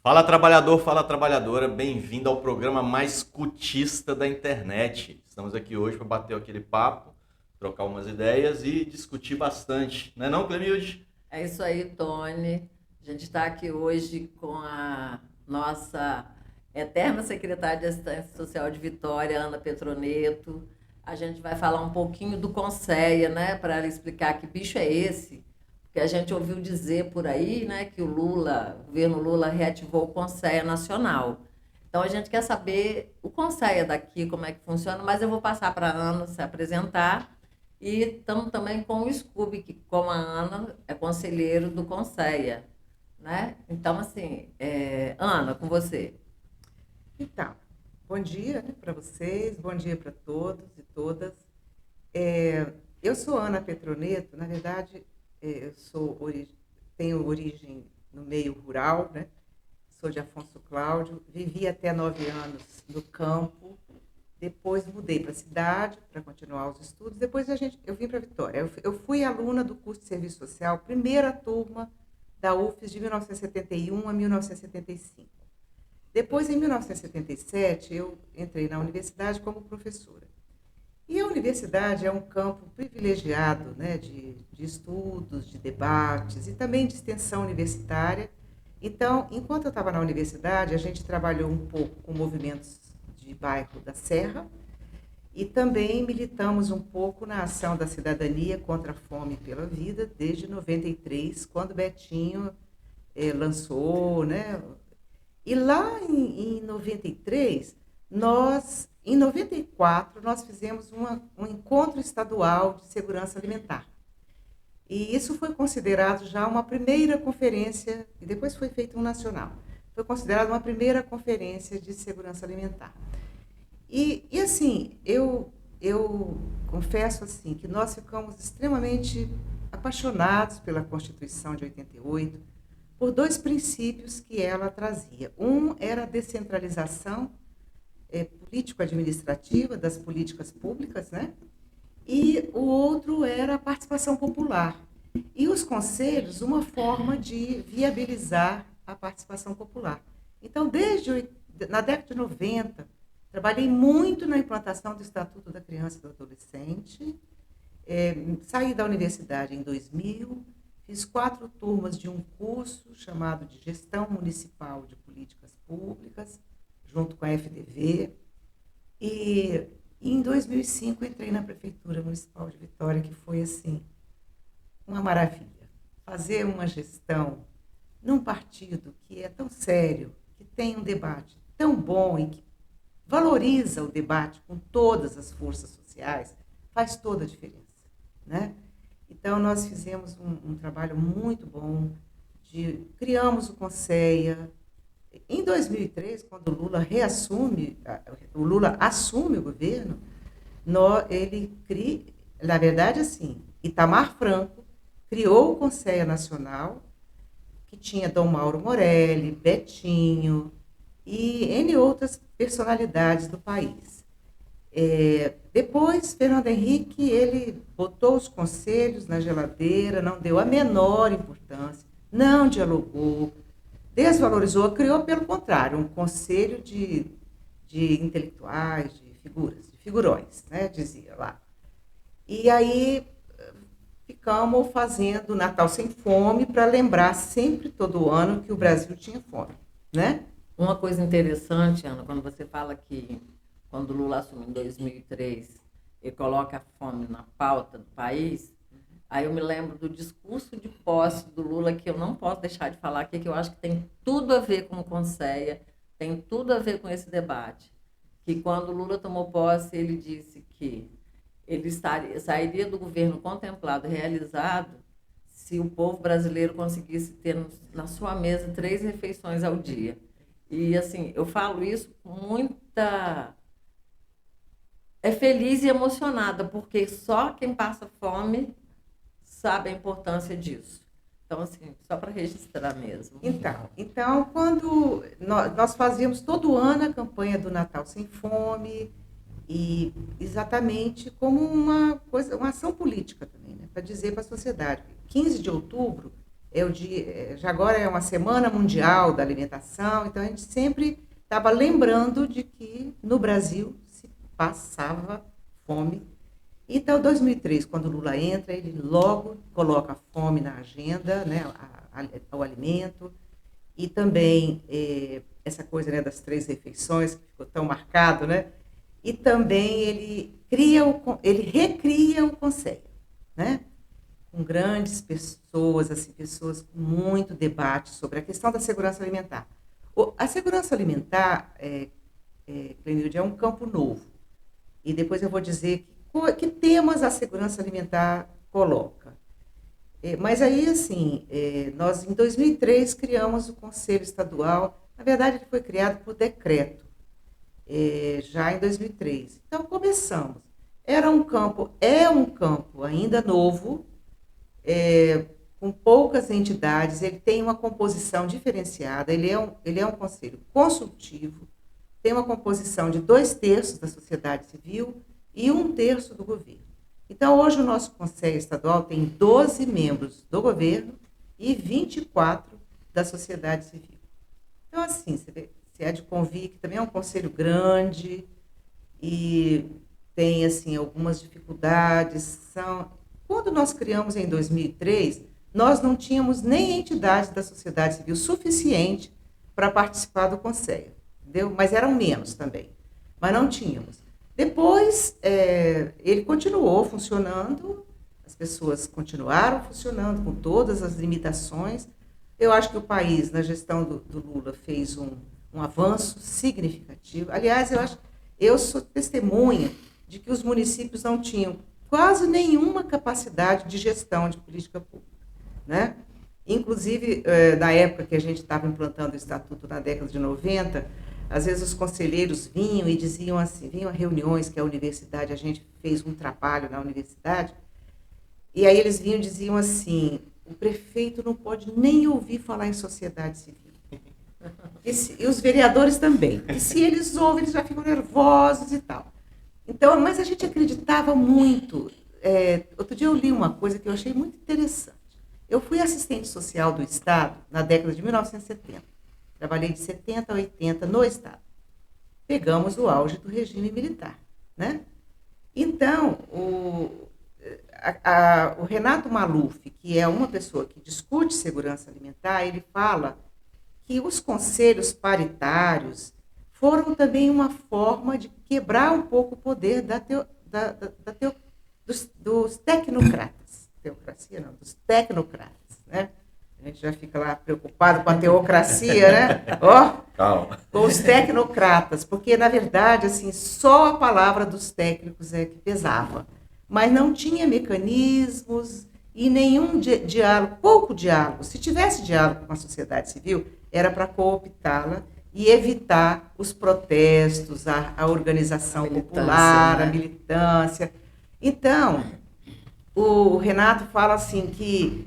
Fala trabalhador, fala trabalhadora, bem-vindo ao programa mais cutista da internet. Estamos aqui hoje para bater aquele papo, trocar umas ideias e discutir bastante, não é não, Clemilde? É isso aí, Tony. A gente está aqui hoje com a nossa eterna secretária de Assistência Social de Vitória, Ana Petroneto. A gente vai falar um pouquinho do Conceia, né, para ela explicar que bicho é esse, porque a gente ouviu dizer por aí, né, que o governo Lula reativou o Conceia Nacional. Então a gente quer saber o Conceia daqui, como é que funciona, mas eu vou passar para a Ana se apresentar e estamos também com o Scooby, que, como a Ana, é conselheiro do Conceia, né? Então, assim, Ana, com você. Então, bom dia, né, para vocês, bom dia para todos e todas. Eu sou Ana Petroneto, na verdade, tenho origem no meio rural, né? Sou de Afonso Cláudio, vivi até 9 anos no campo, depois mudei para a cidade para continuar os estudos, depois eu vim para Vitória. Eu fui aluna do curso de Serviço Social, primeira turma da UFES de 1971 a 1975. Depois, em 1977, eu entrei na universidade como professora. E a universidade é um campo privilegiado, né, de estudos, de debates e também de extensão universitária. Então, enquanto eu estava na universidade, a gente trabalhou um pouco com movimentos de bairro da Serra e também militamos um pouco na ação da cidadania contra a fome pela vida, desde 93, quando Betinho lançou, né? E lá em 93, em 94, nós fizemos um encontro estadual de segurança alimentar. E isso foi considerado já uma primeira conferência, e depois foi feito um nacional. Foi considerado uma primeira conferência de segurança alimentar. E assim, eu confesso assim que nós ficamos extremamente apaixonados pela Constituição de 88, por dois princípios que ela trazia. Um era a descentralização político-administrativa das políticas públicas, né? E o outro era a participação popular. E os conselhos, uma forma de viabilizar a participação popular. Então, na década de 90, trabalhei muito na implantação do Estatuto da Criança e do Adolescente. Saí da universidade em 2000, fiz 4 turmas de um curso chamado de Gestão Municipal de Políticas Públicas, junto com a FDV. E em 2005 entrei na Prefeitura Municipal de Vitória, que foi assim, uma maravilha. Fazer uma gestão num partido que é tão sério, que tem um debate tão bom e que valoriza o debate com todas as forças sociais, faz toda a diferença, né? Então, nós fizemos um trabalho muito bom, criamos o Conceia. Em 2003, quando o Lula assume o governo, na verdade, assim, Itamar Franco criou o Conceia Nacional, que tinha Dom Mauro Morelli, Betinho e N outras personalidades do país. Depois, Fernando Henrique, ele botou os conselhos na geladeira, não deu a menor importância, não dialogou, desvalorizou, criou, pelo contrário, um conselho de intelectuais, de figuras, de figurões, né, dizia lá. E aí ficamos fazendo Natal Sem Fome para lembrar sempre, todo ano, que o Brasil tinha fome, né? Uma coisa interessante, Ana, quando você fala que quando o Lula assumiu em 2003, ele coloca a fome na pauta do país, aí eu me lembro do discurso de posse do Lula, que eu não posso deixar de falar aqui, que eu acho que tem tudo a ver com o Conceia, tem tudo a ver com esse debate. Que quando o Lula tomou posse, ele disse que sairia do governo contemplado e realizado se o povo brasileiro conseguisse ter na sua mesa 3 refeições ao dia. E, assim, eu falo isso com muita feliz e emocionada, porque só quem passa fome sabe a importância disso. Então, assim, só para registrar mesmo. Então, quando nós fazíamos todo ano a campanha do Natal Sem Fome, e exatamente como uma ação política também, né, para dizer para a sociedade. 15 de outubro já agora é uma Semana Mundial da Alimentação, então a gente sempre estava lembrando de que no Brasil se passava fome. Então, 2003, quando o Lula entra, ele logo coloca a fome na agenda, né, o alimento, e também essa coisa, né, das 3 refeições, que ficou tão marcado, né? E também ele recria o Conselho, né? Com grandes pessoas, assim, pessoas com muito debate sobre a questão da segurança alimentar. A segurança alimentar, Clenilde, é um campo novo. E depois eu vou dizer que temas a segurança alimentar coloca. Mas aí, assim, nós em 2003 criamos o Conselho Estadual. Na verdade, ele foi criado por decreto, já em 2003. Então, começamos. É um campo ainda novo, com poucas entidades, ele tem uma composição diferenciada, ele é um conselho consultivo, tem uma composição de 2/3 da sociedade civil e 1/3 do governo. Então, hoje o nosso Conselho Estadual tem 12 membros do governo e 24 da sociedade civil. Então, assim, você vê, se é de convir, que também é um conselho grande e tem, assim, algumas dificuldades. Quando nós criamos em 2003, nós não tínhamos nem entidades da sociedade civil suficiente para participar do conselho, entendeu? Mas eram menos também, mas não tínhamos. Depois, ele continuou funcionando, as pessoas continuaram funcionando com todas as limitações. Eu acho que o país, na gestão do Lula, fez um avanço significativo. Aliás, eu sou testemunha de que os municípios não tinham quase nenhuma capacidade de gestão de política pública, né? Inclusive, na época que a gente estava implantando o Estatuto, na década de 90, às vezes os conselheiros vinham e diziam assim, vinham a reuniões que a universidade, a gente fez um trabalho na universidade, e aí eles vinham e diziam assim, o prefeito não pode nem ouvir falar em sociedade civil. E os vereadores também. E se eles ouvem, eles já ficam nervosos e tal. Então, mas a gente acreditava muito. Outro dia eu li uma coisa que eu achei muito interessante. Eu fui assistente social do Estado na década de 1970. Trabalhei de 70 a 80 no Estado. Pegamos o auge do regime militar, né? Então, o Renato Maluf, que é uma pessoa que discute segurança alimentar, ele fala que os conselhos paritários foram também uma forma de quebrar um pouco o poder dos tecnocratas. Teocracia não, dos tecnocratas, né? A gente já fica lá preocupado com a teocracia, né? Calma. Com os tecnocratas, porque, na verdade, assim, só a palavra dos técnicos é que pesava. Mas não tinha mecanismos e nenhum diálogo, pouco diálogo. Se tivesse diálogo com a sociedade civil, era para cooptá-la e evitar os protestos, a organização popular, né? A militância. Então, o Renato fala assim que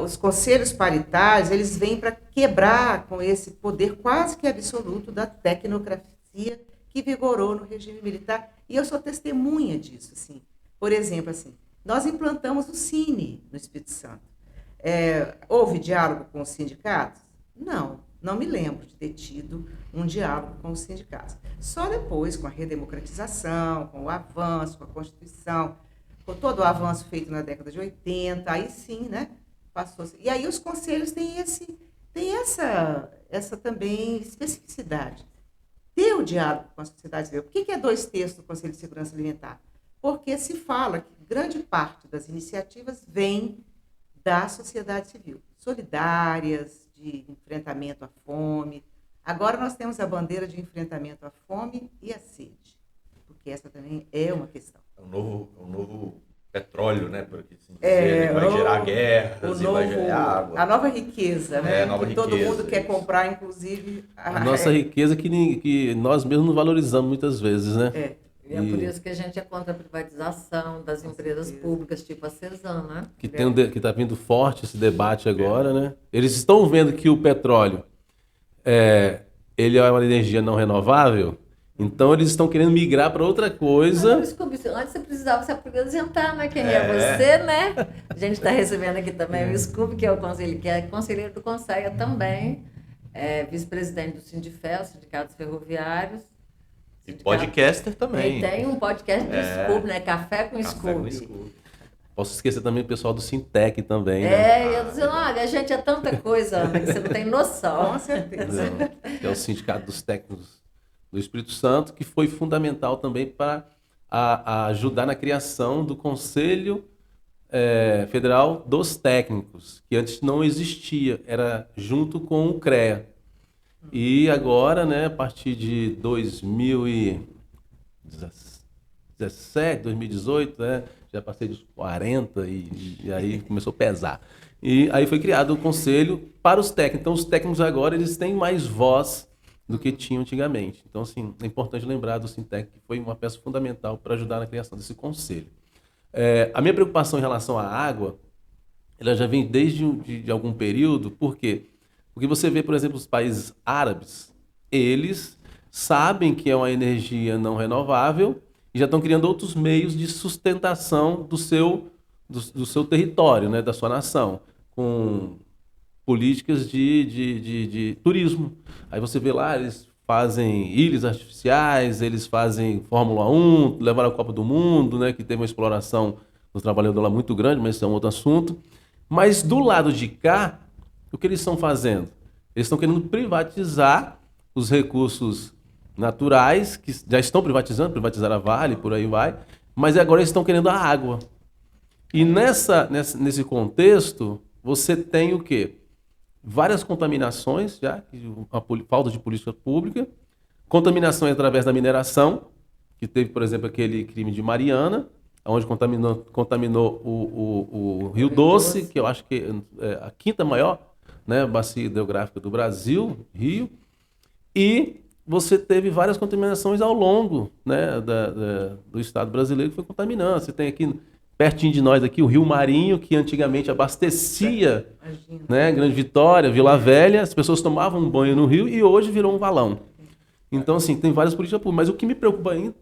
os conselhos paritários, eles vêm para quebrar com esse poder quase que absoluto da tecnocracia que vigorou no regime militar. E eu sou testemunha disso, assim. Por exemplo, assim, nós implantamos o Cine no Espírito Santo. Houve diálogo com os sindicatos? Não me lembro de ter tido um diálogo com os sindicatos. Só depois, com a redemocratização, com o avanço, com a Constituição, com todo o avanço feito na década de 80, aí sim, né? Passou. E aí os conselhos têm essa também especificidade. Ter o diálogo com a sociedade civil. Por que é 2/3 do Conselho de Segurança Alimentar? Porque se fala que grande parte das iniciativas vem da sociedade civil, solidárias, de enfrentamento à fome. Agora nós temos a bandeira de enfrentamento à fome e à sede, porque essa também é uma questão. É um novo petróleo, né? Porque assim, vai gerar guerras e vai gerar água. A nova riqueza, né? Nova que riqueza, todo mundo quer isso. comprar, inclusive... A nossa riqueza que nós mesmos não valorizamos muitas vezes, né? E é por isso que a gente é contra a privatização das empresas públicas, tipo a Cesan, né? Que está vindo forte esse debate agora, né? Eles estão vendo que o petróleo ele é uma energia não renovável Então eles estão querendo migrar para outra coisa. Desculpe, antes você precisava se apresentar, né? Quem é É. você, né? A gente está recebendo aqui também o Scooby, que é o conselheiro, que é conselheiro do Conselho também, vice-presidente do Sindifel, Sindicatos Ferroviários. E podcaster também. E tem um podcast do Scooby, né? Café com Café com Scooby. Scooby. Posso esquecer também o pessoal do Sintec também, né? E eu dizendo, olha, a gente é tanta coisa, Ana, que você não tem noção. Com certeza. Que é o Sindicato dos Técnicos do Espírito Santo, que foi fundamental também para a ajudar na criação do Conselho Federal dos Técnicos, que antes não existia, era junto com o CREA. E agora, né, a partir de 2017, 2018, né, já passei dos 40 e aí começou a pesar. E aí foi criado o conselho para os técnicos. Então, os técnicos agora eles têm mais voz do que tinham antigamente. Então, assim, é importante lembrar do Sintec, que foi uma peça fundamental para ajudar na criação desse conselho. A minha preocupação em relação à água, ela já vem desde de algum período. Por quê? Porque você vê, por exemplo, os países árabes, eles sabem que é uma energia não renovável e já estão criando outros meios de sustentação do seu território, né, da sua nação, com políticas de turismo. Aí você vê lá, eles fazem ilhas artificiais, eles fazem Fórmula 1, levaram a Copa do Mundo, né, que teve uma exploração do trabalhador lá muito grande, mas isso é um outro assunto. Mas do lado de cá, o que eles estão fazendo? Eles estão querendo privatizar os recursos naturais, que já estão privatizaram a Vale, por aí vai, mas agora eles estão querendo a água. E nesse contexto, você tem o quê? Várias contaminações, já, a falta de política pública, contaminações através da mineração, que teve, por exemplo, aquele crime de Mariana, onde contaminou o Rio Doce, que eu acho que é a quinta maior, né, bacia hidrográfica do Brasil, Rio, e você teve várias contaminações ao longo, né, do estado brasileiro que foi contaminando. Você tem aqui, pertinho de nós aqui, o Rio Marinho, que antigamente abastecia, né, Grande Vitória, Vila Velha, as pessoas tomavam um banho no rio e hoje virou um valão. Então, assim, tem várias políticas públicas. Mas o que me preocupa ainda,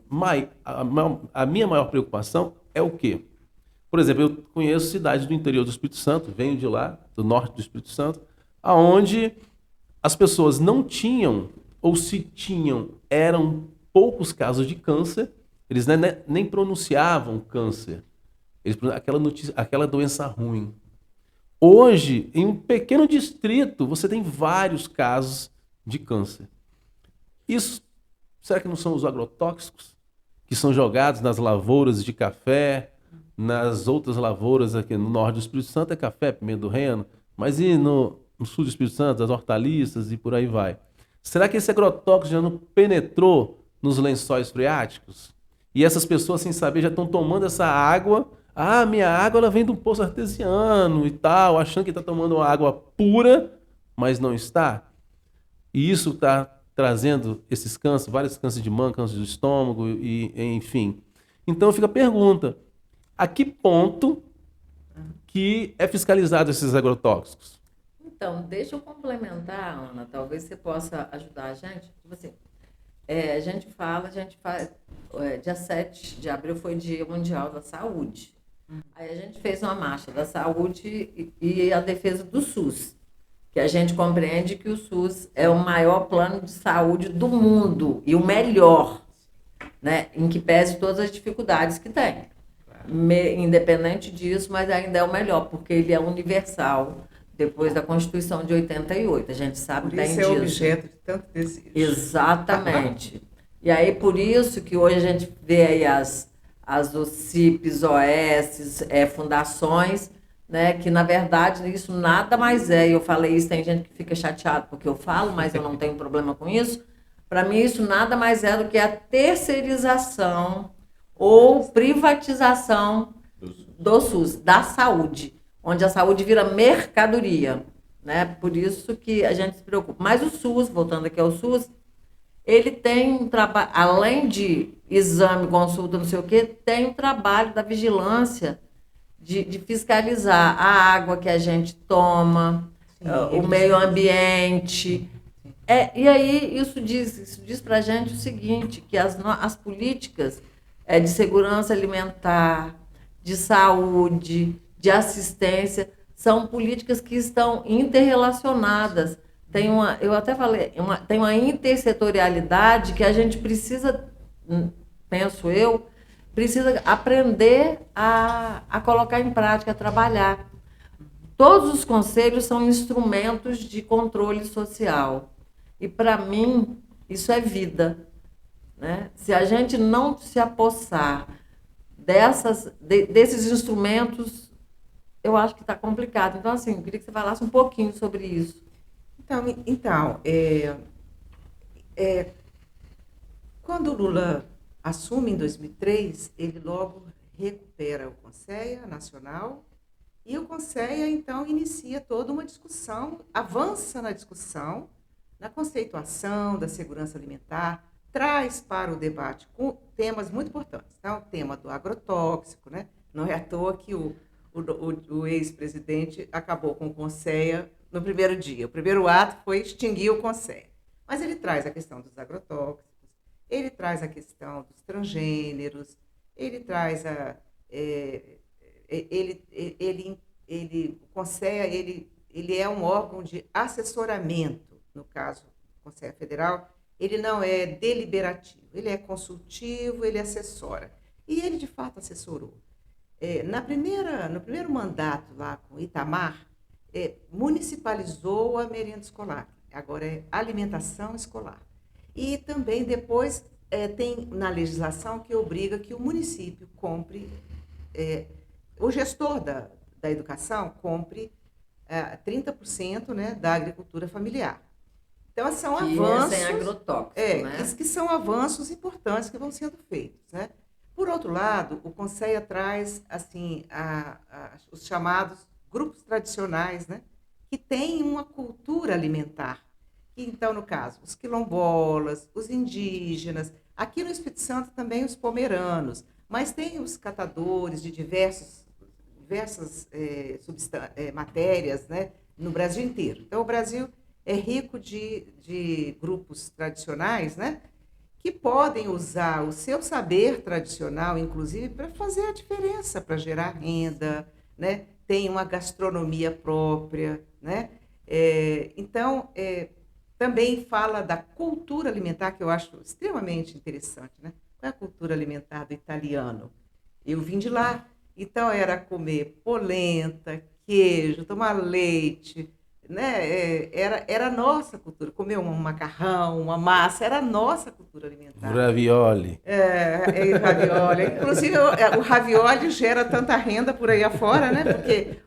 a minha maior preocupação é o quê? Por exemplo, eu conheço cidades do interior do Espírito Santo, venho de lá, do norte do Espírito Santo, aonde as pessoas não tinham, ou se tinham, eram poucos casos de câncer, eles nem pronunciavam câncer, aquela doença ruim. Hoje, em um pequeno distrito, você tem vários casos de câncer. Isso, será que não são os agrotóxicos que são jogados nas lavouras de café, nas outras lavouras aqui no norte do Espírito Santo é café, pimenta do reino, mas e no sul do Espírito Santo, as hortaliças e por aí vai. Será que esse agrotóxico já não penetrou nos lençóis freáticos? E essas pessoas, sem saber, já estão tomando essa água. Ah, minha água ela vem de um poço artesiano e tal, achando que está tomando uma água pura, mas não está. E isso está trazendo esses cânceres, vários cânceres de mama, câncer do estômago, e enfim. Então fica a pergunta, a que ponto que é fiscalizado esses agrotóxicos? Então, deixa eu complementar, Ana, talvez você possa ajudar a gente. Tipo assim, a gente faz, dia 7 de abril foi Dia Mundial da Saúde. Aí a gente fez uma marcha da saúde e a defesa do SUS, que a gente compreende que o SUS é o maior plano de saúde do mundo e o melhor, né, em que pese todas as dificuldades que tem. Independente disso, mas ainda é o melhor, porque ele é universal, depois da Constituição de 88. A gente sabe por bem isso disso. É objeto de tanto desejo. Exatamente. E aí, por isso que hoje a gente vê aí as OCIPs, OS, fundações, né, que na verdade isso nada mais é, e eu falei isso, tem gente que fica chateado porque eu falo, mas eu não tenho problema com isso. Para mim isso nada mais é do que a terceirização ou privatização do SUS, da saúde, onde a saúde vira mercadoria, né? Por isso que a gente se preocupa. Mas o SUS, voltando aqui ao SUS, ele tem um trabalho, além de exame, consulta, não sei o quê, tem um trabalho da vigilância de fiscalizar a água que a gente toma, o meio ambiente. E aí isso diz para a gente o seguinte, que as políticas de segurança alimentar, de saúde, de assistência, são políticas que estão interrelacionadas. Eu até falei, tem uma intersetorialidade que a gente precisa, penso eu, precisa aprender a colocar em prática, a trabalhar. Todos os conselhos são instrumentos de controle social. E, para mim, isso é vida. Né? Se a gente não se apossar desses instrumentos, eu acho que está complicado. Então, assim, eu queria que você falasse um pouquinho sobre isso. Então, quando o Lula assume em 2003, ele logo recupera o Conselho Nacional e o Conselho, então, inicia toda uma discussão, avança na discussão, na conceituação da segurança alimentar, traz para o debate com temas muito importantes. Então, o tema do agrotóxico, né? Não é à toa que o ex-presidente acabou com o Conselho no primeiro dia. O primeiro ato foi extinguir o Conselho. Mas ele traz a questão dos agrotóxicos, ele traz a questão dos transgêneros, ele traz o Conselho, ele é um órgão de assessoramento, no caso do Conselho Federal, ele não é deliberativo, ele é consultivo, ele assessora. E ele, de fato, assessorou. No primeiro mandato lá com Itamar, municipalizou a merenda escolar, agora é alimentação escolar. E também depois tem na legislação que obriga que o município compre, o gestor da educação compre 30%, né, da agricultura familiar. Então, são avanços... sem agrotóxico, né? que são avanços importantes que vão sendo feitos, né? Por outro lado, o Conselho traz assim, os chamados grupos tradicionais, né, que têm uma cultura alimentar. Então, no caso, os quilombolas, os indígenas, aqui no Espírito Santo também os pomeranos, mas tem os catadores de diversas matérias, né, no Brasil inteiro. Então, o Brasil é rico de grupos tradicionais, né, que podem usar o seu saber tradicional, inclusive, para fazer a diferença, para gerar renda, né? Tem uma gastronomia própria, né? Então, também fala da cultura alimentar, que eu acho extremamente interessante, né? Qual é a cultura alimentar do italiano? Eu vim de lá, então era comer polenta, queijo, tomar leite, né? Era a nossa cultura, comer um macarrão, uma massa, era a nossa cultura alimentar. O ravioli. Ravioli. Inclusive, o ravioli gera tanta renda por aí afora, né? Porque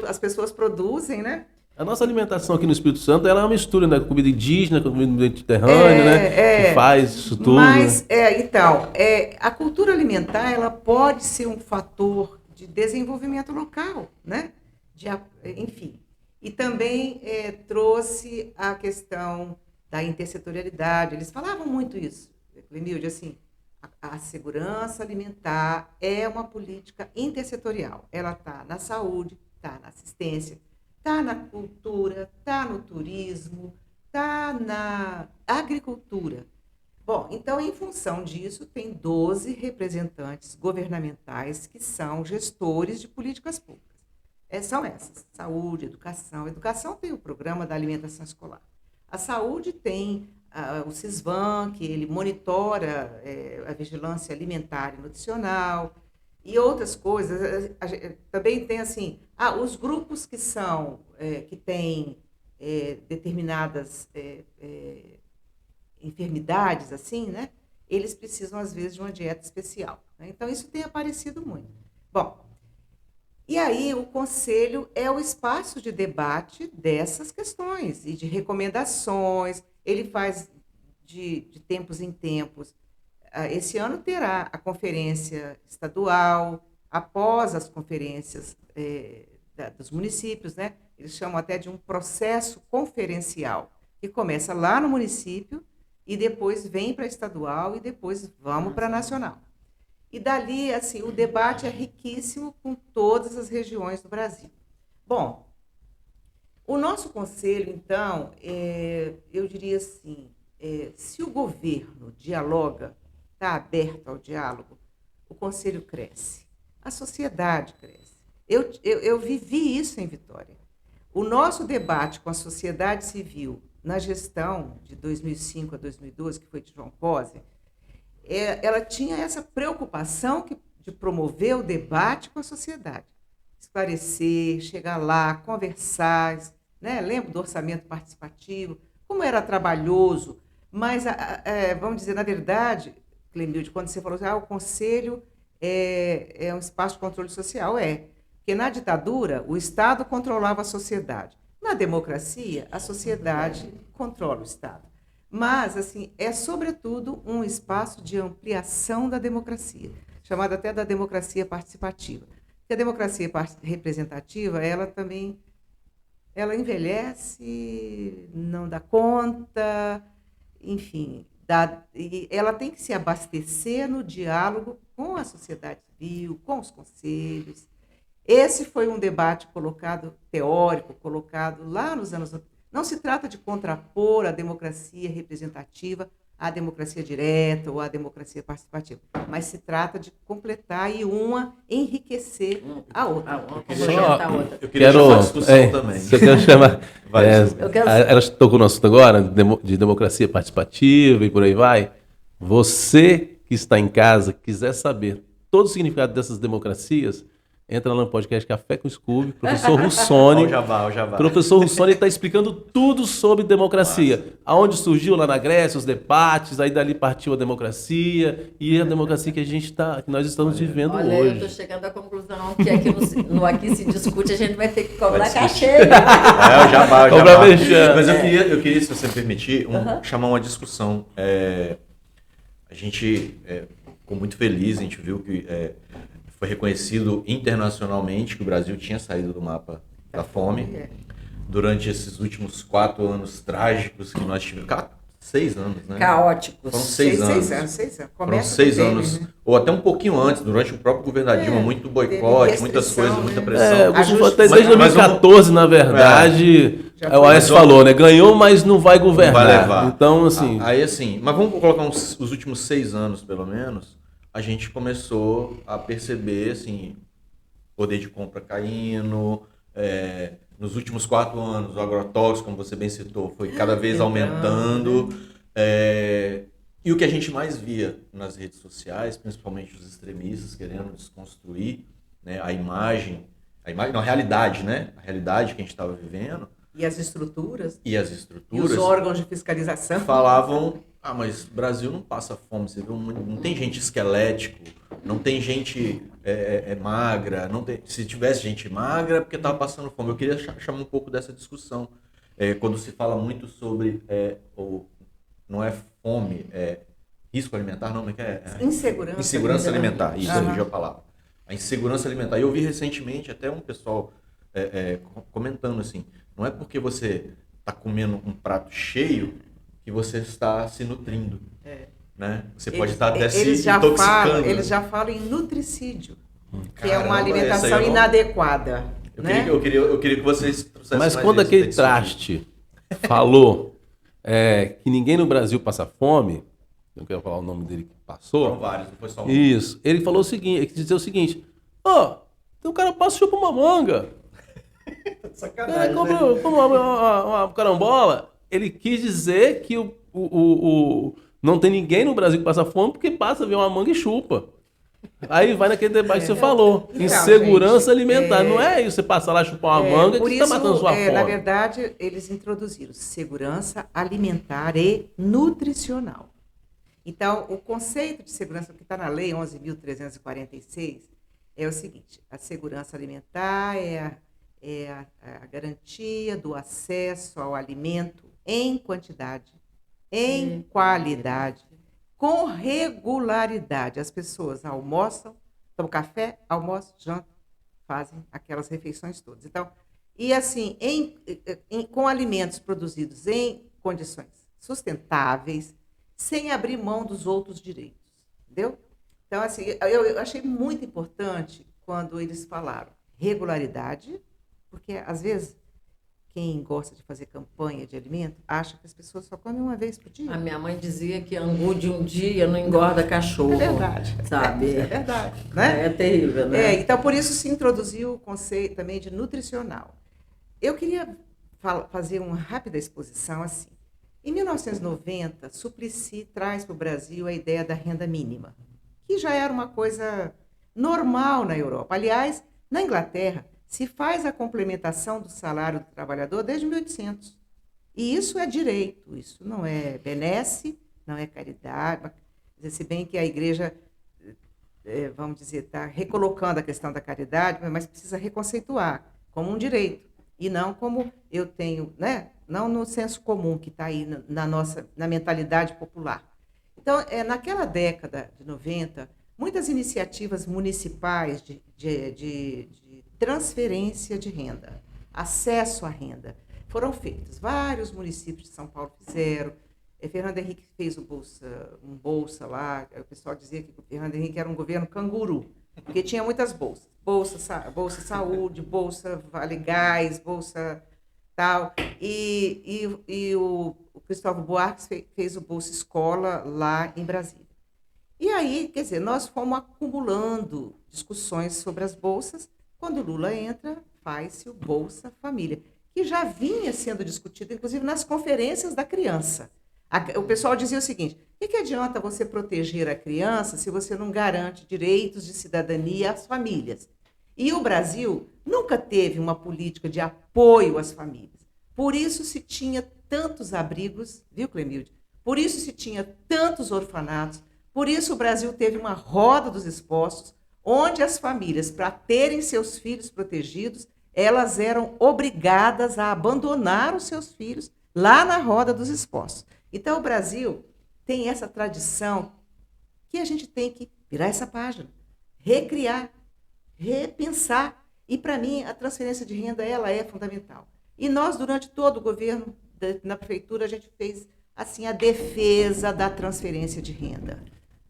as pessoas produzem, né? A nossa alimentação aqui no Espírito Santo, ela é uma mistura, né? Comida indígena, comida mediterrânea, né? Que faz isso tudo. Mas, né? A cultura alimentar, ela pode ser um fator de desenvolvimento local, né? Enfim. E também trouxe a questão da intersetorialidade. Eles falavam muito isso, Clemilde, assim, a segurança alimentar é uma política intersetorial. Ela está na saúde, está na assistência, está na cultura, está no turismo, está na agricultura. Bom, então, em função disso, tem 12 representantes governamentais que são gestores de políticas públicas. São essas, saúde, educação. A educação tem o programa da alimentação escolar. A saúde tem o CISVAN, que ele monitora a vigilância alimentar e nutricional, e outras coisas. Também tem, assim, os grupos que têm determinadas enfermidades, assim, né? Eles precisam, às vezes, de uma dieta especial, né? Então, isso tem aparecido muito. Bom, e aí o Conselho é o espaço de debate dessas questões e de recomendações. Ele faz de tempos em tempos. Esse ano terá a conferência estadual, após as conferências dos municípios, né? Eles chamam até de um processo conferencial, que começa lá no município e depois vem para a estadual e depois vamos para a nacional. E dali, assim, o debate é riquíssimo com todas as regiões do Brasil. Bom, O nosso conselho, então, eu diria assim, se o governo dialoga, está aberto ao diálogo, o conselho cresce, a sociedade cresce. Eu vivi isso em Vitória. O nosso debate com a sociedade civil na gestão de 2005 a 2012, que foi de João Posse, ela tinha essa preocupação de promover o debate com a sociedade, esclarecer, chegar lá, conversar, né? Lembro do orçamento participativo, como era trabalhoso, mas, vamos dizer, na verdade, Clemilde, quando você falou assim, o conselho é um espaço de controle social, porque na ditadura o Estado controlava a sociedade. Na democracia, a sociedade controla o Estado. Mas, assim, é sobretudo um espaço de ampliação da democracia, chamada até da democracia participativa. Porque a democracia representativa, ela também envelhece, não dá conta, enfim, e ela tem que se abastecer no diálogo com a sociedade civil, com os conselhos. Esse foi um debate teórico, colocado lá nos anos... Não se trata de contrapor a democracia representativa à democracia direta ou à democracia participativa, mas se trata de completar e uma enriquecer a outra. Eu queria chamar a discussão também. Você quer chamar... Ela tocou no assunto agora, de democracia participativa e por aí vai. Você que está em casa, quiser saber todo o significado dessas democracias, entra lá no podcast Café com Scooby, professor Russoni. O Jabá. Professor Russoni está explicando tudo sobre democracia. Nossa. Aonde surgiu lá na Grécia, os debates, aí dali partiu a democracia, e a democracia que nós estamos vivendo hoje. Eu estou chegando à conclusão que aqui no Aqui se discute, a gente vai ter que cobrar cachê. O Jabá. Mas eu queria, se você me permitir, chamar uma discussão. A gente ficou muito feliz, a gente viu que... foi reconhecido internacionalmente que o Brasil tinha saído do mapa da fome. Durante esses últimos 4 anos trágicos que nós tivemos. 6 anos, né? Caóticos. Foram 6 anos. 6 anos. Foram 6 anos. Né? Ou até um pouquinho antes, durante o próprio governo da Dilma, muito boicote, muitas coisas, muita pressão. Até desde 2014, na verdade, o Aécio falou, né? Ganhou, mas não vai governar. Não vai levar. Então, assim... Aí, assim, mas vamos colocar os últimos 6 anos, pelo menos, a gente começou a perceber, assim, poder de compra caindo, nos últimos 4 anos, o agrotóxico, como você bem citou, foi cada vez aumentando, e o que a gente mais via nas redes sociais, principalmente os extremistas querendo desconstruir, né, a imagem, não, a realidade, né, a realidade que a gente estava vivendo. E as estruturas. E os órgãos de fiscalização. Falavam... mas o Brasil não passa fome, você viu? Não tem gente esquelético, não tem gente magra, se tivesse gente magra é porque estava passando fome. Eu queria chamar um pouco dessa discussão. Quando se fala muito sobre, não é fome, risco alimentar, não, Insegurança alimentar, isso, surgiu a palavra. A insegurança alimentar. E eu vi recentemente até um pessoal comentando assim, não é porque você está comendo um prato cheio que você está se nutrindo, né? Você pode estar até se intoxicando. Eles já falam em nutricídio, que é uma alimentação inadequada. Eu queria que vocês trouxessem. Mas quando aquele traste falou que ninguém no Brasil passa fome, não quero falar o nome dele que passou. Foram vários, não foi só um. Isso. Ele falou o seguinte, ele quis dizer o seguinte, tem um cara passa chupa uma manga. Sacanagem. Compra uma carambola. Ele quis dizer que não tem ninguém no Brasil que passa fome porque passa, vê uma manga e chupa. Aí vai naquele debate que você falou. Então, insegurança alimentar. Não é isso, você passa lá chupar uma manga que você está matando sua fome. Na verdade, eles introduziram segurança alimentar e nutricional. Então, o conceito de segurança que está na Lei 11.346 é o seguinte, a segurança alimentar é a garantia do acesso ao alimento em quantidade, em qualidade, com regularidade. As pessoas almoçam, tomam café, almoçam, jantam, fazem aquelas refeições todas. Então, e assim, com alimentos produzidos em condições sustentáveis, sem abrir mão dos outros direitos, entendeu? Então, assim, eu achei muito importante quando eles falaram regularidade, porque às vezes quem gosta de fazer campanha de alimento acha que as pessoas só comem uma vez por dia. A minha mãe dizia que angu de um dia não engorda cachorro. É verdade. Sabe? É verdade, né? É terrível, né? Então, por isso se introduziu o conceito também de nutricional. Eu queria fazer uma rápida exposição assim. Em 1990, Suplicy traz para o Brasil a ideia da renda mínima, que já era uma coisa normal na Europa. Aliás, na Inglaterra, se faz a complementação do salário do trabalhador desde 1800. E isso é direito, isso não é benesse, não é caridade. Se bem que a igreja, vamos dizer, está recolocando a questão da caridade, mas precisa reconceituar como um direito. E não como eu tenho, né? Não no senso comum que está aí na mentalidade popular. Então, naquela década de 90, muitas iniciativas municipais de transferência de renda, acesso à renda, foram feitas. Vários municípios de São Paulo fizeram. Fernando Henrique fez um bolsa lá. O pessoal dizia que o Fernando Henrique era um governo canguru, porque tinha muitas bolsas. Bolsa Saúde, Bolsa Vale Gás, Bolsa tal. E o Cristóvão Buarque fez o Bolsa Escola lá em Brasília. E aí, quer dizer, nós fomos acumulando discussões sobre as bolsas. Quando Lula entra, faz-se o Bolsa Família, que já vinha sendo discutido, inclusive, nas conferências da criança. O pessoal dizia o seguinte: o que adianta você proteger a criança se você não garante direitos de cidadania às famílias? E o Brasil nunca teve uma política de apoio às famílias. Por isso se tinha tantos abrigos, viu, Clemilde? Por isso se tinha tantos orfanatos. Por isso o Brasil teve uma roda dos expostos, onde as famílias, para terem seus filhos protegidos, elas eram obrigadas a abandonar os seus filhos lá na roda dos expostos. Então, o Brasil tem essa tradição que a gente tem que virar essa página, recriar, repensar. E, para mim, a transferência de renda ela é fundamental. E nós, durante todo o governo, na prefeitura, a gente fez assim, a defesa da transferência de renda.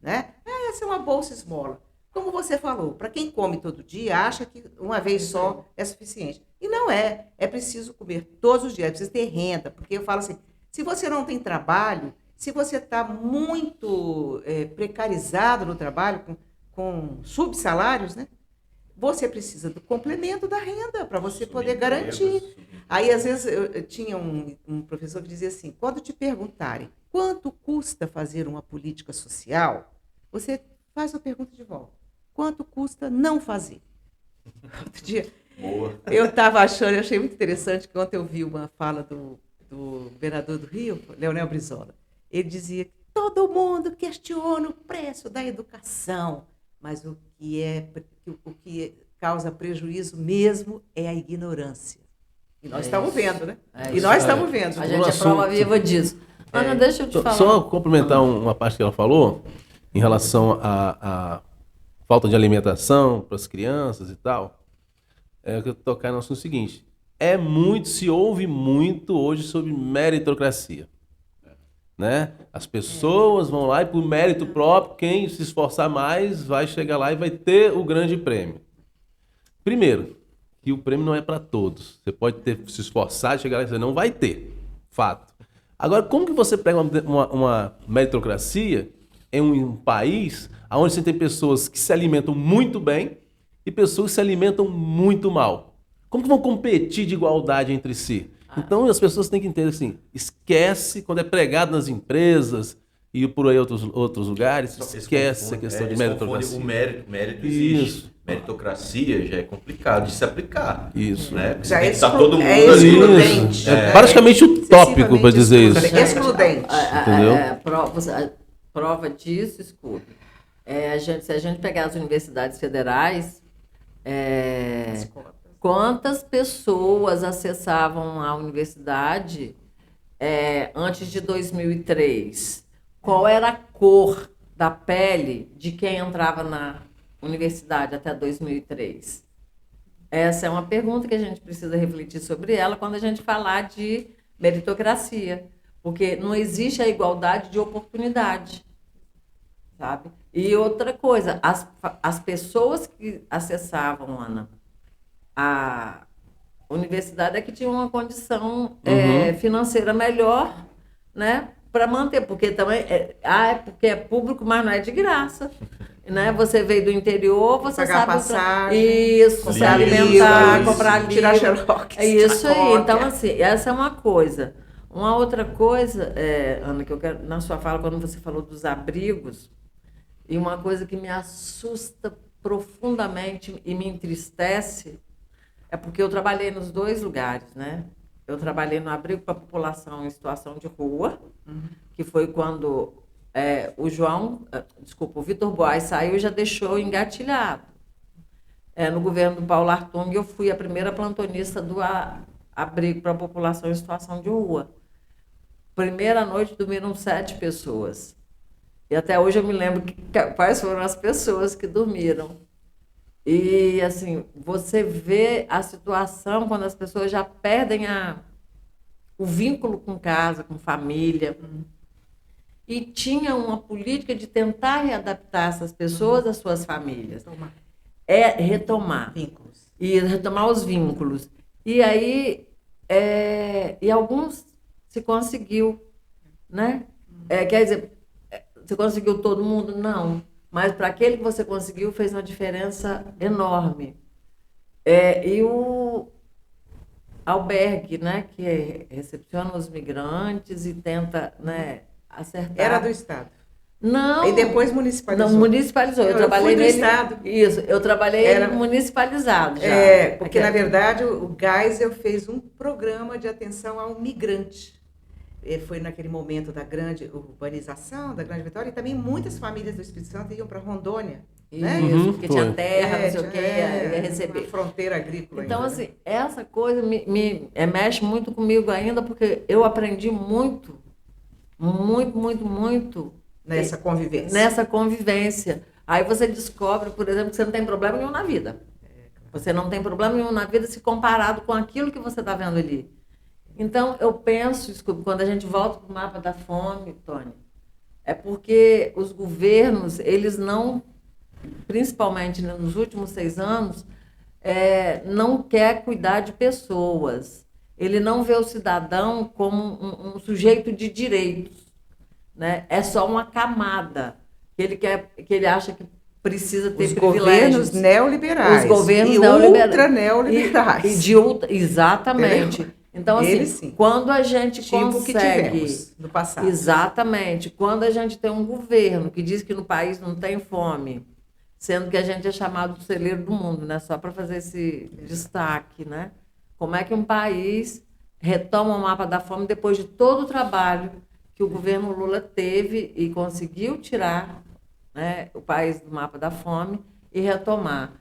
Né? Essa é uma bolsa esmola. Como você falou, para quem come todo dia, acha que uma vez só é suficiente. E não é. É preciso comer todos os dias, é preciso ter renda. Porque eu falo assim, se você não tem trabalho, se você está muito precarizado no trabalho, com subsalários, né, você precisa do complemento da renda para você poder garantir. Aí, às vezes, eu tinha um professor que dizia assim, quando te perguntarem quanto custa fazer uma política social, você faz a pergunta de volta. Quanto custa não fazer? Outro dia, eu estava achando, eu achei muito interessante que ontem eu vi uma fala do governador do Rio, Leonel Brizola. Ele dizia que todo mundo questiona o preço da educação, mas o que causa prejuízo mesmo é a ignorância. E nós estamos vendo, né? E nós estamos vendo. A gente é prova viva disso. Ana, deixa eu te falar. Só complementar uma parte que ela falou, em relação à falta de alimentação para as crianças e tal. Eu quero tocar no assunto seguinte. Se ouve muito hoje sobre meritocracia. Né? As pessoas vão lá e por mérito próprio, quem se esforçar mais vai chegar lá e vai ter o grande prêmio. Primeiro, que o prêmio não é para todos. Você pode se esforçar e chegar lá e você não vai ter. Fato. Agora, como que você pega uma meritocracia em um país onde você tem pessoas que se alimentam muito bem e pessoas que se alimentam muito mal? Como que vão competir de igualdade entre si? Então, as pessoas têm que entender assim, esquece, quando é pregado nas empresas e por aí outros lugares, esquece a questão de meritocracia. O mérito existe. Meritocracia já é complicado de se aplicar. Isso. Né? Já está todo mundo excludente. É praticamente utópico para dizer isso. Excludente. Entendeu? Prova disso, escuta. Se a gente pegar as universidades federais, quantas pessoas acessavam a universidade antes de 2003? Qual era a cor da pele de quem entrava na universidade até 2003? Essa é uma pergunta que a gente precisa refletir sobre ela quando a gente falar de meritocracia, porque não existe a igualdade de oportunidade, sabe? E outra coisa, as pessoas que acessavam, Ana, universidade é que tinha uma condição Uhum. financeira melhor, né, para manter, porque também porque é público, mas não é de graça, né? Você veio do interior, você Pagar sabe passagem, isso, se comprar alimentar, livro, comprar tirar livro. xerox, É isso tirar aí. cópia. Então, assim, essa é uma coisa. Uma outra coisa, Ana, que eu quero, na sua fala, quando você falou dos abrigos, e uma coisa que me assusta profundamente e me entristece, é porque eu trabalhei nos dois lugares, né? Eu trabalhei no abrigo para a população em situação de rua, que foi quando o Vitor Boas saiu e já deixou engatilhado. No governo do Paulo Artung, eu fui a primeira plantonista do abrigo para a população em situação de rua. Primeira noite dormiram 7 pessoas. E até hoje eu me lembro quais foram as pessoas que dormiram. E, assim, você vê a situação quando as pessoas já perdem o vínculo com casa, com família. E tinha uma política de tentar readaptar essas pessoas às suas famílias. Retomar. Vínculos. E retomar os vínculos. E aí, e alguns se conseguiu, né? Quer dizer, você conseguiu todo mundo? Não. Mas para aquele que você conseguiu, fez uma diferença enorme. E o albergue, né, que recepciona os migrantes e tenta, né, acertar. Era do Estado. Não. E depois municipalizou. Não, municipalizou. Eu trabalhei fui do nele. Estado. Isso, eu trabalhei Era municipalizado já. porque, na verdade, o Geisel fez um programa de atenção ao migrante. Foi naquele momento da grande urbanização, da Grande Vitória, e também muitas famílias do Espírito Santo iam para Rondônia. Né? Isso, porque tinha foi. terra, não sei o que, ia receber. Uma fronteira agrícola. Então, ainda, assim, essa coisa mexe muito comigo ainda, porque eu aprendi muito, muito, muito, muito nessa convivência. Nessa convivência. Aí você descobre, por exemplo, que você não tem problema nenhum na vida. Você não tem problema nenhum na vida se comparado com aquilo que você está vendo ali. Então, eu penso, desculpa, quando a gente volta para o mapa da fome, Tony, é porque os governos, eles não, principalmente nos últimos 6 anos, não quer cuidar de pessoas. Ele não vê o cidadão como um sujeito de direitos, né? É só uma camada que ele acha que precisa ter os privilégios. Governos neoliberais. Os governos ultra-neoliberais. Exatamente. Entendeu? Então, assim, sim. Quando a gente tipo consegue... que tivemos no passado. Exatamente. Quando a gente tem um governo que diz que no país não tem fome, sendo que a gente é chamado de celeiro do mundo, né? Só para fazer esse destaque, né? Como é que um país retoma o mapa da fome depois de todo o trabalho que o governo Lula teve e conseguiu tirar, né, o país do mapa da fome e retomar?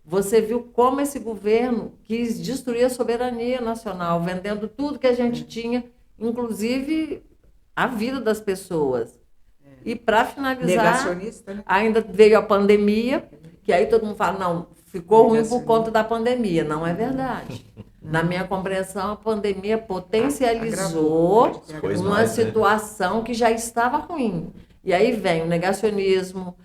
Você viu como esse governo quis destruir a soberania nacional, vendendo tudo que a gente tinha, inclusive a vida das pessoas. E para finalizar, negacionista, né? Ainda veio a pandemia, que aí todo mundo fala, não, ficou ruim por conta da pandemia. Não é verdade. Na minha compreensão, a pandemia potencializou uma situação que já estava ruim. E aí vem o negacionismo,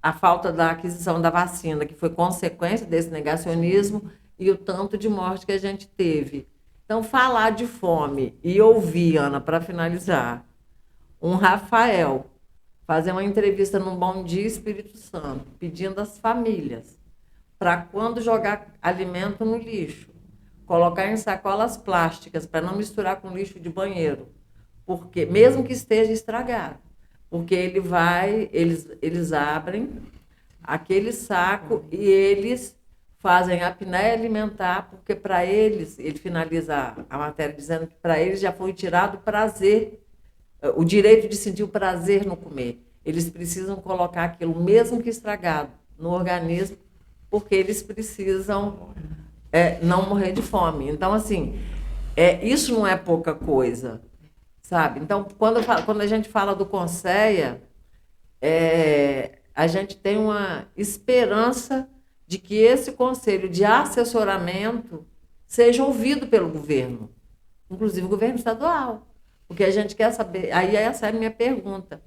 a falta da aquisição da vacina, que foi consequência desse negacionismo, e o tanto de morte que a gente teve. Então, falar de fome e ouvir, Ana, para finalizar, um Rafael fazer uma entrevista no Bom Dia Espírito Santo, pedindo às famílias para quando jogar alimento no lixo, colocar em sacolas plásticas para não misturar com lixo de banheiro, porque mesmo que esteja estragado, porque eles abrem aquele saco e eles fazem a apneia alimentar, porque para eles, ele finaliza a matéria dizendo que para eles já foi tirado o prazer, o direito de sentir o prazer no comer. Eles precisam colocar aquilo, mesmo que estragado, no organismo, porque eles precisam não morrer de fome. Então, assim, isso não é pouca coisa, sabe? Então, quando a gente fala do Conceia, a gente tem uma esperança de que esse conselho de assessoramento seja ouvido pelo governo, inclusive o governo estadual. Porque a gente quer saber, aí essa é a minha pergunta.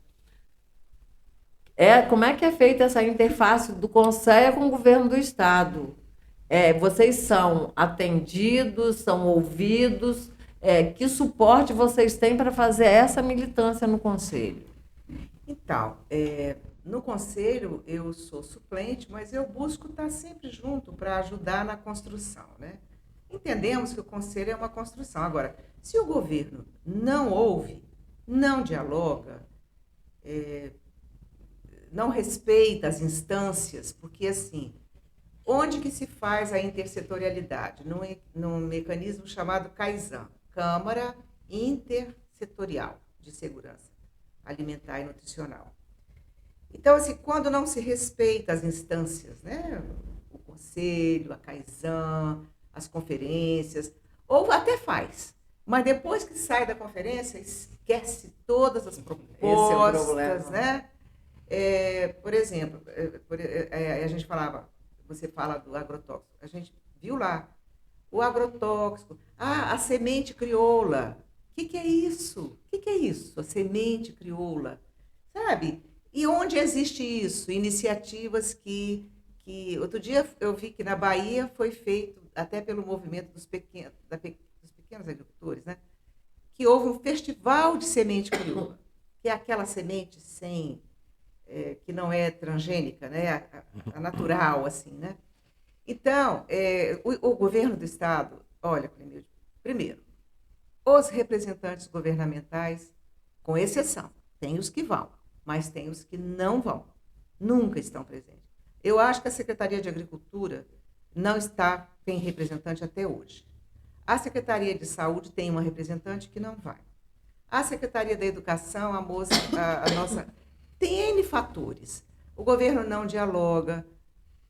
Como é que é feita essa interface do Conceia com o governo do Estado? Vocês são atendidos, são ouvidos? Que suporte vocês têm para fazer essa militância no Conselho? Então, no Conselho eu sou suplente, mas eu busco estar sempre junto para ajudar na construção, né? Entendemos que o Conselho é uma construção. Agora, se o governo não ouve, não dialoga, não respeita as instâncias, porque assim, onde que se faz a intersetorialidade? Num mecanismo chamado CAISAN, Câmara Intersetorial de Segurança Alimentar e Nutricional. Então, assim, quando não se respeita as instâncias, né? O Conselho, a CAISAN, as conferências, ou até faz, mas depois que sai da conferência, esquece todas as propostas, né? Por exemplo, a gente falava, você fala do agrotóxico, a gente viu lá, o agrotóxico, a semente crioula, o que é isso? O que é isso, a semente crioula? Sabe? E onde existe isso? Iniciativas que... Outro dia eu vi que na Bahia foi feito, até pelo movimento dos pequenos agricultores, né? Que houve um festival de semente crioula, que é aquela semente que não é transgênica, né? A natural, assim, né? Então, o governo do Estado, olha, Clemilde, primeiro, os representantes governamentais, com exceção, tem os que vão, mas tem os que não vão, nunca estão presentes. Eu acho que a Secretaria de Agricultura não tem representante até hoje. A Secretaria de Saúde tem uma representante que não vai. A Secretaria da Educação, a nossa... Tem N fatores. O governo não dialoga.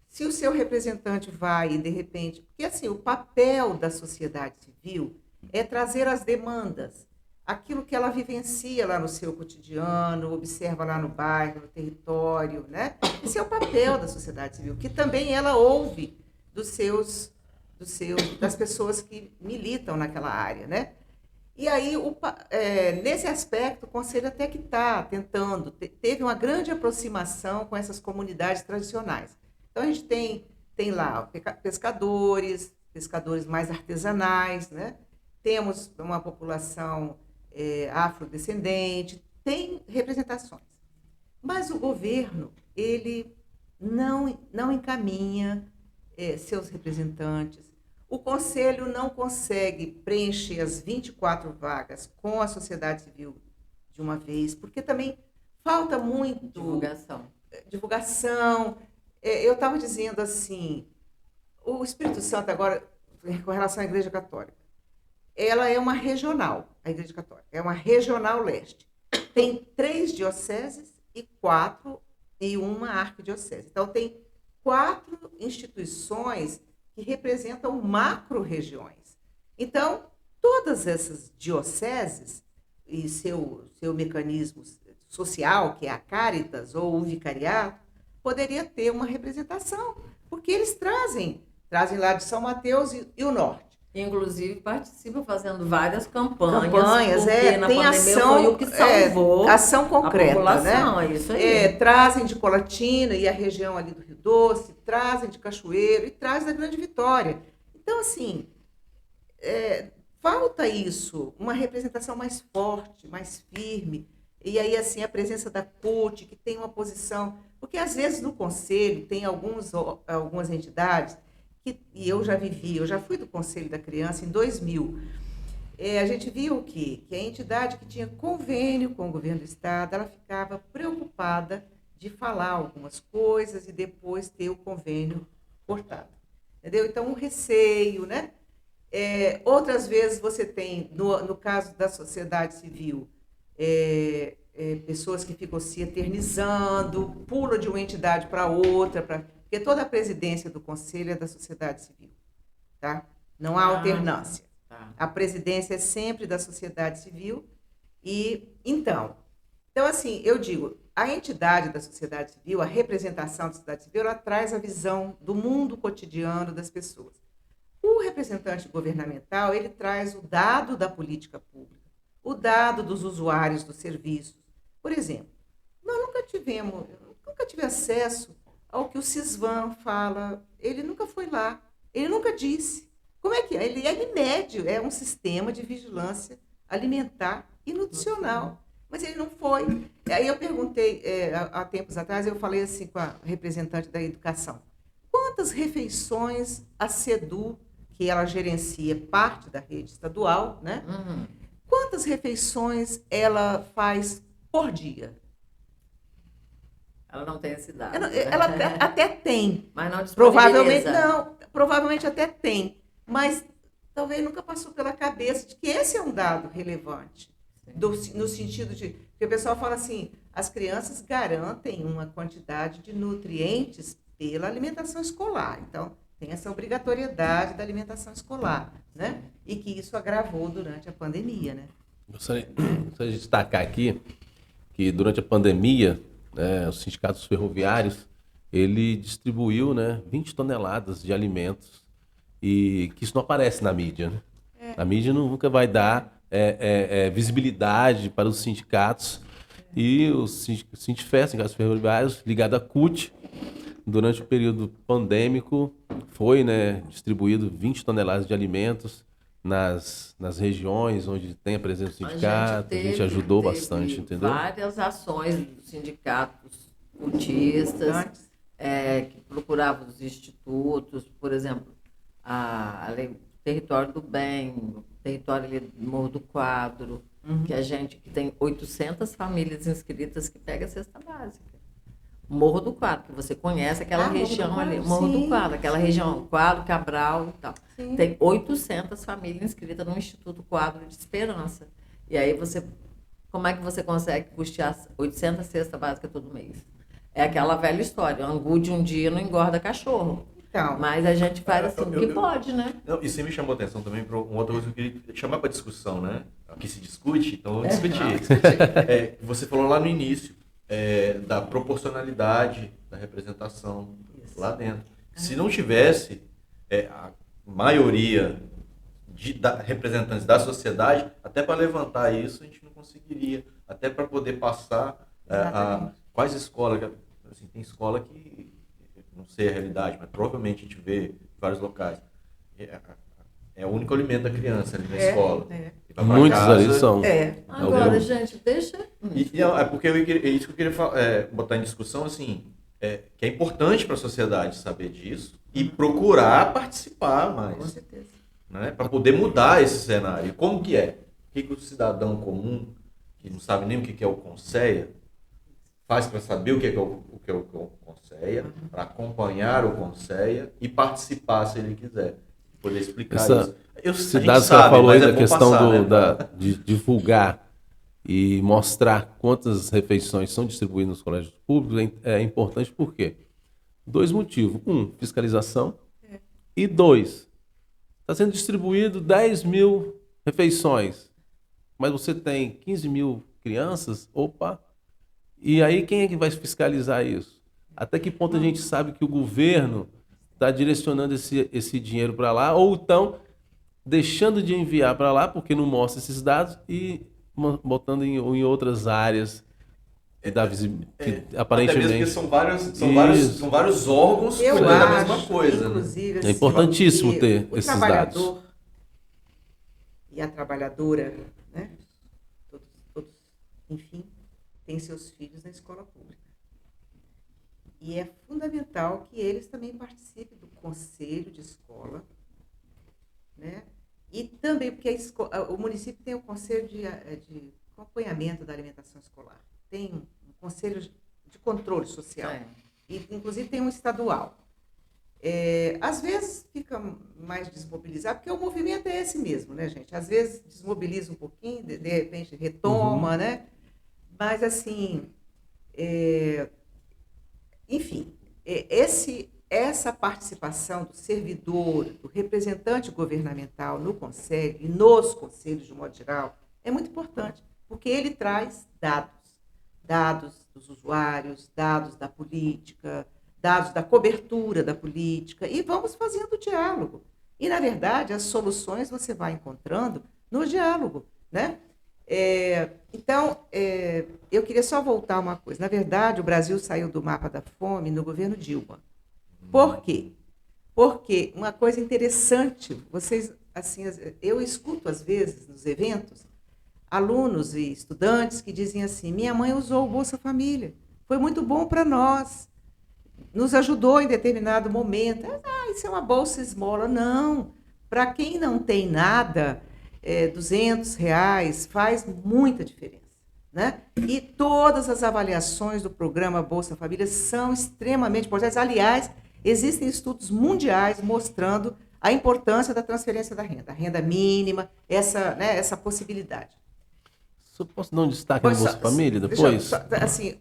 Se o seu representante vai e, de repente... Porque, assim, o papel da sociedade civil é trazer as demandas, aquilo que ela vivencia lá no seu cotidiano, observa lá no bairro, no território, né? Esse é o papel da sociedade civil, que também ela ouve das pessoas que militam naquela área, né? E aí, nesse aspecto, o Conselho até que está tentando, teve uma grande aproximação com essas comunidades tradicionais. Então, a gente tem lá pescadores mais artesanais, né? Temos uma população afrodescendente, tem representações. Mas o governo, ele não encaminha seus representantes. O Conselho não consegue preencher as 24 vagas com a sociedade civil de uma vez, porque também falta muito... Divulgação. Eu estava dizendo assim, o Espírito Santo agora, com relação à Igreja Católica, ela é uma regional, a Igreja Católica, é uma regional leste. Tem 3 dioceses e uma arquidiocese. Então, tem 4 instituições que representam macro-regiões. Então, todas essas dioceses e seu mecanismo social, que é a Caritas ou o vicariato, poderia ter uma representação, porque eles trazem lá de São Mateus e o norte. Inclusive, participam fazendo várias campanhas, porque na tem ação, foi o que salvou ação concreta, a população, né? É isso aí. Trazem de Colatina e a região ali do Rio Doce, trazem de Cachoeiro e trazem da Grande Vitória. Então, assim, falta isso, uma representação mais forte, mais firme. E aí, assim, a presença da CUT, que tem uma posição... Porque, às vezes, no Conselho, tem algumas entidades... E eu já fui do Conselho da Criança em 2000. A gente viu que a entidade que tinha convênio com o governo do Estado, ela ficava preocupada de falar algumas coisas e depois ter o convênio cortado. Entendeu? Então, um receio, né? Outras vezes você tem, no caso da sociedade civil, pessoas que ficam se eternizando, pulam de uma entidade para outra, porque toda a presidência do Conselho é da sociedade civil, tá? Não há alternância. Tá. A presidência é sempre da sociedade civil. Então, assim, eu digo, a entidade da sociedade civil, a representação da sociedade civil, ela traz a visão do mundo cotidiano das pessoas. O representante governamental, ele traz o dado da política pública, o dado dos usuários dos serviços. Por exemplo, nós nunca tive acesso ao que o Cisvan fala, ele nunca foi lá. Ele nunca disse. Como é que é? Ele mede, é um sistema de vigilância alimentar e nutricional. Mas ele não foi. Aí eu perguntei, há tempos atrás, eu falei assim com a representante da educação, quantas refeições a SEDU, que ela gerencia parte da rede estadual, né? Quantas refeições ela faz por dia? Ela não tem esse dado. Ela até tem. Mas não Provavelmente disponibiliza. não, provavelmente até tem, mas talvez nunca passou pela cabeça de que esse é um dado relevante, no sentido de, porque o pessoal fala assim, as crianças garantem uma quantidade de nutrientes pela alimentação escolar, então tem essa obrigatoriedade da alimentação escolar, né? E que isso agravou durante a pandemia, né? Gostaria de destacar aqui que durante a pandemia, né, os sindicatos ferroviários, ele distribuiu, né, 20 toneladas de alimentos e que isso não aparece na mídia, né? A mídia nunca vai dar visibilidade para os sindicatos e os sindicatos ferroviários ligados à CUT, durante o período pandêmico, foi, né, distribuído 20 toneladas de alimentos nas regiões onde tem a presença do sindicato. A gente ajudou bastante, entendeu? Várias ações dos sindicatos cultistas, que procuravam os institutos, por exemplo, o Território do Bem, o território ali do Morro do Quadro, que tem 800 famílias inscritas que pega a cesta básica. Morro do Quadro, que você conhece aquela região ali, Morro do Quadro, aquela região, Quadro, Cabral e tal. Sim. Tem 800 famílias inscritas no Instituto Quadro de Esperança. E aí como é que você consegue custear 800 cestas básicas todo mês? É aquela velha história, angu de um dia não engorda cachorro. Então, mas a gente faz assim, o que pode, né? Não, isso me chamou a atenção também para uma outra coisa que eu queria chamar para discussão, né? Aqui se discute, então vamos discutir. Você falou lá no início, da proporcionalidade da representação lá dentro. Se não tivesse a maioria de representantes da sociedade, até para levantar isso a gente não conseguiria, até para poder passar quais escolas, assim, tem escola que não sei a realidade, mas provavelmente a gente vê em vários locais, é o único alimento da criança ali na escola. Muitos casa, ali são. Agora, gente, deixa... É porque é isso que eu queria botar em discussão, assim, que é importante para a sociedade saber disso e procurar participar mais. Com certeza. Né, para poder mudar esse cenário. E como que é? O que o cidadão comum, que não sabe nem o que é o Conceia, faz para saber o que é o Conceia, para acompanhar o Conceia e participar se ele quiser. Poder explicar isso. Esse dado que ela falou aí da questão de divulgar e mostrar quantas refeições são distribuídas nos colégios públicos é importante por quê? 2 motivos. 1, fiscalização. E 2, está sendo distribuído 10 mil refeições, mas você tem 15 mil crianças, e aí quem é que vai fiscalizar isso? Até que ponto a gente sabe que o governo está direcionando esse dinheiro para lá, ou então deixando de enviar para lá, porque não mostra esses dados, e botando em outras áreas da visibilidade. Aparentemente. Até mesmo porque são vários órgãos cuidando da mesma coisa. Inclusive, né? É importantíssimo ter esses dados. O trabalhador e a trabalhadora, né? Todos, enfim, têm seus filhos na escola pública. E é fundamental que eles também participem do conselho de escola, né? E também porque o município tem o conselho de acompanhamento da alimentação escolar. Tem um conselho de controle social. E, inclusive, tem um estadual. Às vezes fica mais desmobilizado, porque o movimento é esse mesmo, né, gente? Às vezes desmobiliza um pouquinho, de repente retoma, né? Mas, assim, enfim, essa participação do servidor, do representante governamental no conselho e nos conselhos, de modo geral, é muito importante, porque ele traz dados dos usuários, dados da política, dados da cobertura da política, e vamos fazendo diálogo. E, na verdade, as soluções você vai encontrando no diálogo, né? Então, eu queria só voltar uma coisa. Na verdade, o Brasil saiu do mapa da fome no governo Dilma. Por quê? Porque uma coisa interessante, vocês, assim, eu escuto às vezes nos eventos, alunos e estudantes que dizem assim: minha mãe usou o Bolsa Família, foi muito bom para nós, nos ajudou em determinado momento. Isso é uma bolsa esmola. Não, para quem não tem nada, R$ 200 faz muita diferença. Né? E todas as avaliações do programa Bolsa Família são extremamente importantes. Aliás, existem estudos mundiais mostrando a importância da transferência da renda, a renda mínima, essa possibilidade. Só posso dar um destaque no Bolsa Família depois? Assim,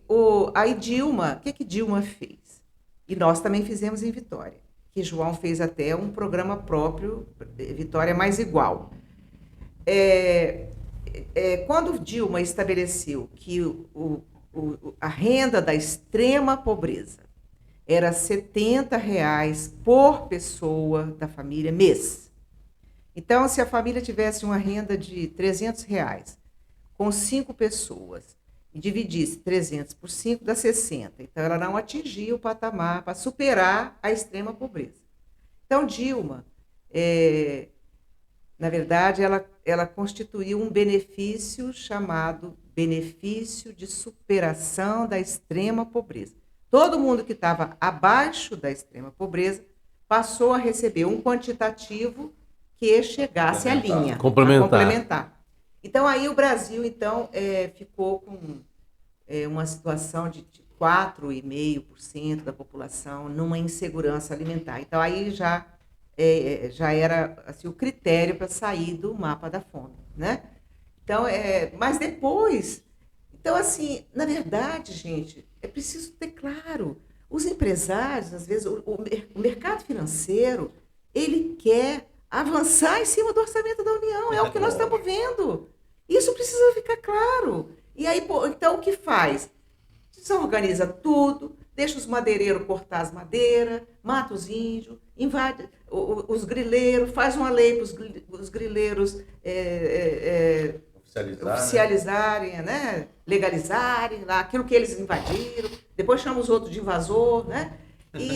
aí Dilma, o que Dilma fez? E nós também fizemos em Vitória, que João fez até um programa próprio, Vitória Mais Igual. Quando Dilma estabeleceu que a renda da extrema pobreza era R$ 70 por pessoa da família mês. Então, se a família tivesse uma renda de R$ 300 com 5 pessoas e dividisse 300 por 5, dá 60. Então, ela não atingia o patamar para superar a extrema pobreza. Então, Dilma, na verdade, ela constituiu um benefício chamado benefício de superação da extrema pobreza. Todo mundo que estava abaixo da extrema pobreza passou a receber um quantitativo que chegasse à linha. Complementar. Então, aí o Brasil ficou com uma situação de 4,5% da população numa insegurança alimentar. Então, aí já era assim, o critério para sair do mapa da fome, né? Então, mas depois... Então, assim, na verdade, gente, é preciso ter claro, os empresários, às vezes, o mercado financeiro, ele quer avançar em cima do orçamento da União, é o que nós estamos vendo. Isso precisa ficar claro. E aí, então, o que faz? Desorganiza tudo, deixa os madeireiros cortar as madeiras, mata os índios, invade os grileiros, faz uma lei para os grileiros oficializarem, né? Legalizarem lá aquilo que eles invadiram, depois chama os outros de invasor, né?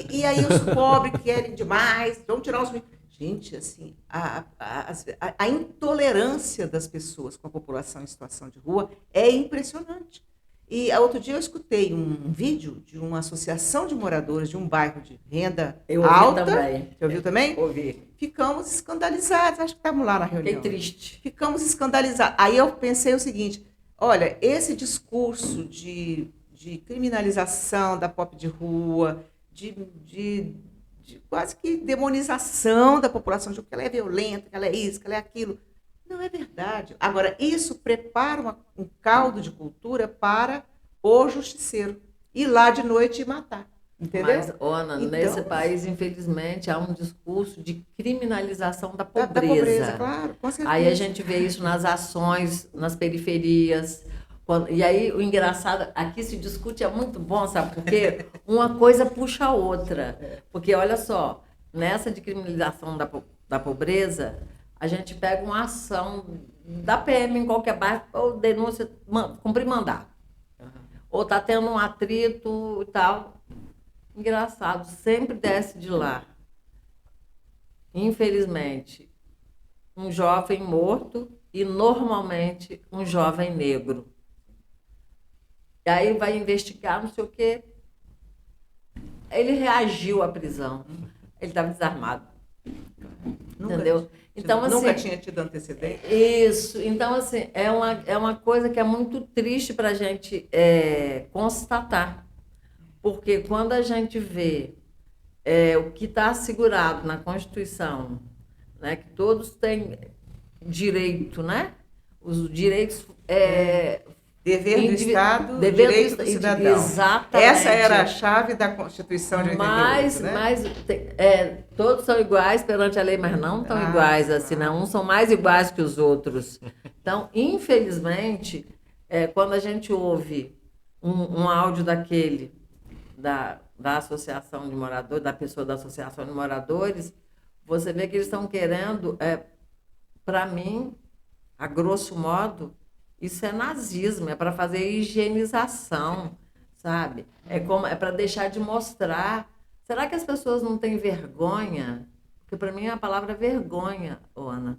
E aí os pobres querem demais, vão tirar os... Gente, assim, a intolerância das pessoas com a população em situação de rua é impressionante. E outro dia eu escutei um vídeo de uma associação de moradores de um bairro de renda alta. Também. Você ouviu também? Ouvi. Ficamos escandalizados, acho que estávamos lá na reunião. Fiquei triste. Ficamos escandalizados. Aí eu pensei o seguinte, olha, esse discurso de criminalização da pop de rua, de quase que demonização da população, de que ela é violenta, que ela é isso, que ela é aquilo. Não é verdade. Agora, isso prepara um caldo de cultura para o justiceiro ir lá de noite e matar. Entendeu? Mas, Ana, então, nesse país, infelizmente, há um discurso de criminalização da pobreza. Da pobreza, claro, com certeza. Aí a gente vê isso nas ações, nas periferias. E aí, o engraçado, aqui se discute, é muito bom, sabe? Porque uma coisa puxa a outra. Porque, olha só, nessa de criminalização da pobreza, a gente pega uma ação da PM em qualquer bairro, ou denúncia, cumprir mandado. Ou está tendo um atrito e tal. Engraçado, sempre desce de lá. Infelizmente, um jovem morto e, normalmente, um jovem negro. E aí vai investigar, não sei o quê. Ele reagiu à prisão. Ele estava desarmado. Entendeu? Então, assim, nunca tinha tido antecedente. Isso. Então, assim, é uma coisa que é muito triste para a gente constatar. Porque quando a gente vê o que está assegurado na Constituição, né, que todos têm direito, né? Os direitos... Dever do Estado, direito do cidadão. Exatamente. Essa era a chave da Constituição de 88, né? Mas todos são iguais perante a lei, mas não tão iguais assim, não. Uns são mais iguais que os outros. Então, infelizmente, quando a gente ouve um áudio daquele, da associação de moradores, da pessoa da associação de moradores, você vê que eles estão querendo, para mim, a grosso modo, isso é nazismo, é para fazer higienização, sabe? É para deixar de mostrar, Será que as pessoas não têm vergonha? Porque para mim é a palavra vergonha, Ana.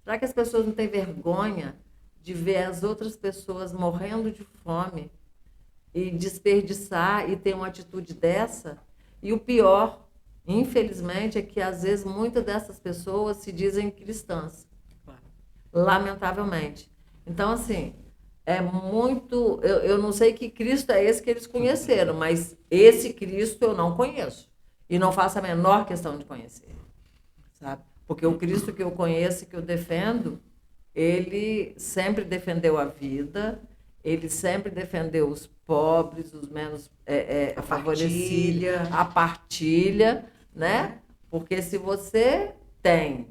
Será que as pessoas não têm vergonha de ver as outras pessoas morrendo de fome e desperdiçar e ter uma atitude dessa? E o pior, infelizmente, é que às vezes muitas dessas pessoas se dizem cristãs. Lamentavelmente. Então, assim, é muito. Eu não sei que Cristo é esse que eles conheceram, mas esse Cristo eu não conheço. E não faço a menor questão de conhecer. Sabe? Porque o Cristo que eu conheço e que eu defendo, ele sempre defendeu a vida, ele sempre defendeu os pobres, os menos favorecidos, a partilha, né? Porque se você tem,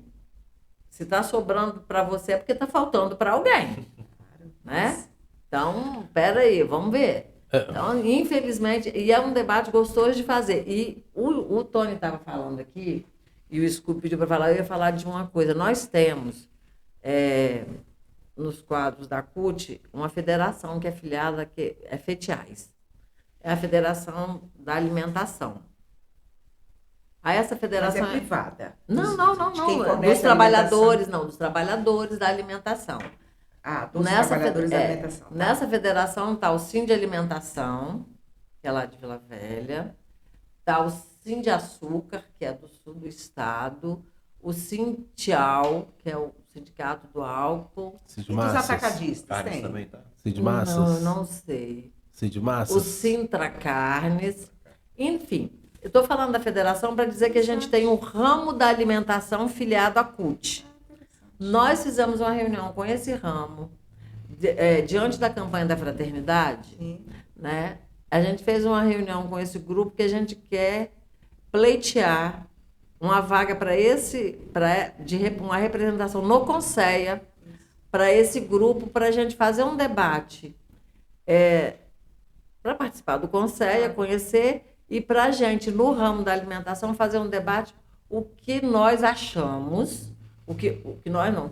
se está sobrando para você, é porque está faltando para alguém, né? Então, peraí, vamos ver. Então, infelizmente, e é um debate gostoso de fazer. E o Tony estava falando aqui, e o Scooby pediu para falar, eu ia falar de uma coisa. Nós temos, nos quadros da CUT, uma federação que é filiada, que é FETIAIS. É a Federação da Alimentação. Aí essa federação... Mas é privada? Não. Dos trabalhadores, não, dos trabalhadores da alimentação. Dos trabalhadores da alimentação. Tá. Nessa federação está o Sim de Alimentação, que é lá de Vila Velha, está o Sim de Açúcar, que é do sul do estado, o Sintial, que é o Sindicato do Álcool. E dos atacadistas, Carnes tem? também, tá? Cid Massas? Não sei. Cid Massas? O Sintra Carnes. Enfim, eu estou falando da federação para dizer que a gente tem um ramo da alimentação filiado à CUT. Nós fizemos uma reunião com esse ramo, diante da campanha da fraternidade, né? A gente fez uma reunião com esse grupo que a gente quer pleitear uma vaga para uma representação no Conceia, para esse grupo, para a gente fazer um debate, para participar do Conceia, conhecer, e para a gente, no ramo da alimentação, fazer um debate, o que nós achamos, o que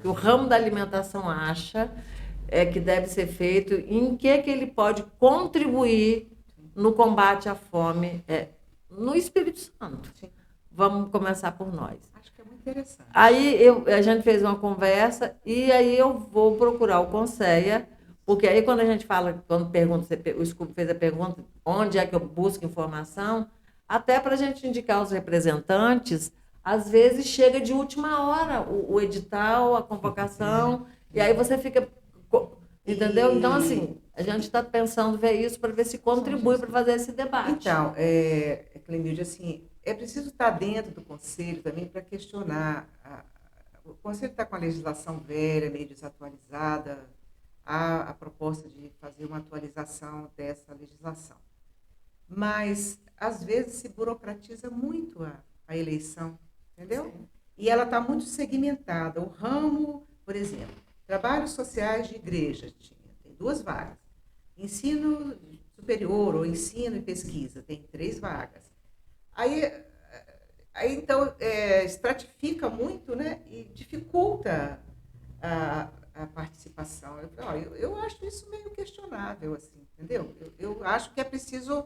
o ramo da alimentação acha que deve ser feito, em que ele pode contribuir no combate à fome no Espírito Santo. Sim. Vamos começar por nós. Acho que é muito interessante. Aí a gente fez uma conversa e aí eu vou procurar o Conceia, porque aí quando a gente fala, quando pergunta, o Scooby fez a pergunta, onde é que eu busco informação, até para a gente indicar os representantes, às vezes chega de última hora o edital, a convocação, e aí você fica... Entendeu? Então, assim, a gente está pensando ver isso para ver se contribui para fazer esse debate. Então, Clemilde, assim, é preciso estar dentro do Conselho também para questionar. O Conselho está com a legislação velha, meio desatualizada, há a proposta de fazer uma atualização dessa legislação. Mas, às vezes, se burocratiza muito a eleição, entendeu? Sim. E ela está muito segmentada. O ramo, por exemplo, trabalhos sociais de igreja, tem 2 vagas. Ensino superior ou ensino e pesquisa, tem 3 vagas. Aí então, estratifica muito, né? E dificulta a participação. Eu acho isso meio questionável, assim, entendeu? Eu acho que é preciso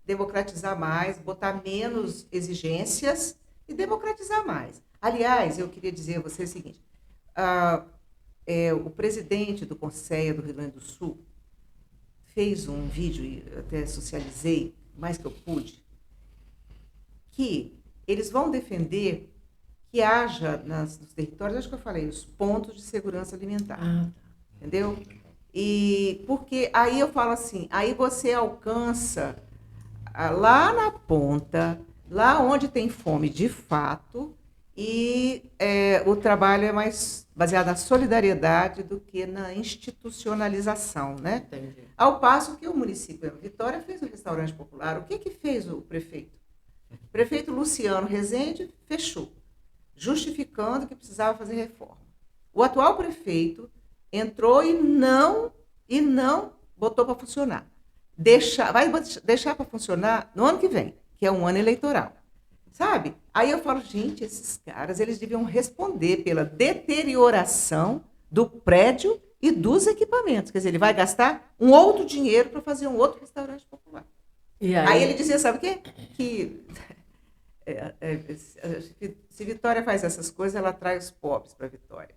democratizar mais, botar menos exigências e democratizar mais. Aliás, eu queria dizer a você o seguinte, o presidente do Conceia do Rio Grande do Sul fez um vídeo, e até socializei, mais que eu pude, que eles vão defender que haja nos territórios, acho que eu falei, os pontos de segurança alimentar. Entendeu? E porque aí eu falo assim, aí você alcança lá na ponta, lá onde tem fome de fato, e o trabalho é mais baseado na solidariedade do que na institucionalização, né? Entendi. Ao passo que o município de Vitória fez um restaurante popular. O que fez o prefeito? O prefeito Luciano Rezende fechou, justificando que precisava fazer reforma. O atual prefeito entrou e não botou para funcionar. Vai deixar para funcionar no ano que vem, que é um ano eleitoral. Sabe? Aí eu falo, gente, esses caras, eles deviam responder pela deterioração do prédio e dos equipamentos. Quer dizer, ele vai gastar um outro dinheiro para fazer um outro restaurante popular. E aí ele dizia, sabe o quê? Que Se Vitória faz essas coisas, ela atrai os pobres para Vitória.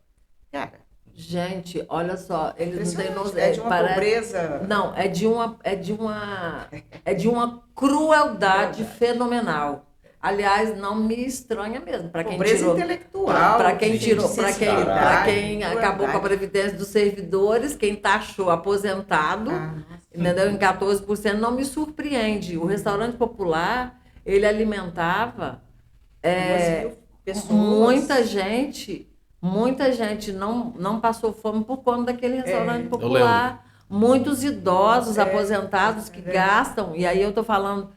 Cara, Gente, olha só, eles não têm impressionante. noção. É de uma pobreza. Não, é de uma crueldade fenomenal. Aliás, não me estranha mesmo. Para quem Pobreza tirou, intelectual. para quem de tirou, para sensibilidade, quem acabou com a previdência dos servidores, quem taxou aposentado, nossa. entendeu? Em 14%, não me surpreende. O restaurante popular, ele alimentava 2.000 pessoas. muita gente não passou fome por conta daquele restaurante Eu popular. Muitos idosos aposentados que gastam, e aí eu estou falando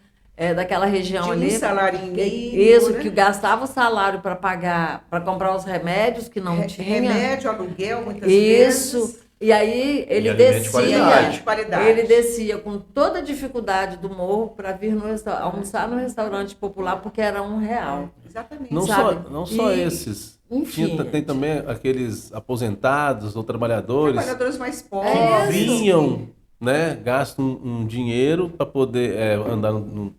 daquela região De um ali. salário mínimo, Isso, né? que gastava o salário para pagar, para comprar os remédios que não tinha. Remédio, aluguel, muitas Isso. vezes. E aí ele E alimento de descia, qualidade. Qualidade. ele descia com toda a dificuldade do morro para vir almoçar no restaurante popular porque era R$1. Exatamente. Não Sabe? não só E, esses. enfim, Tem também aqueles aposentados ou trabalhadores Trabalhadores mais que pobres. vinham, né, gastam um dinheiro para poder andar no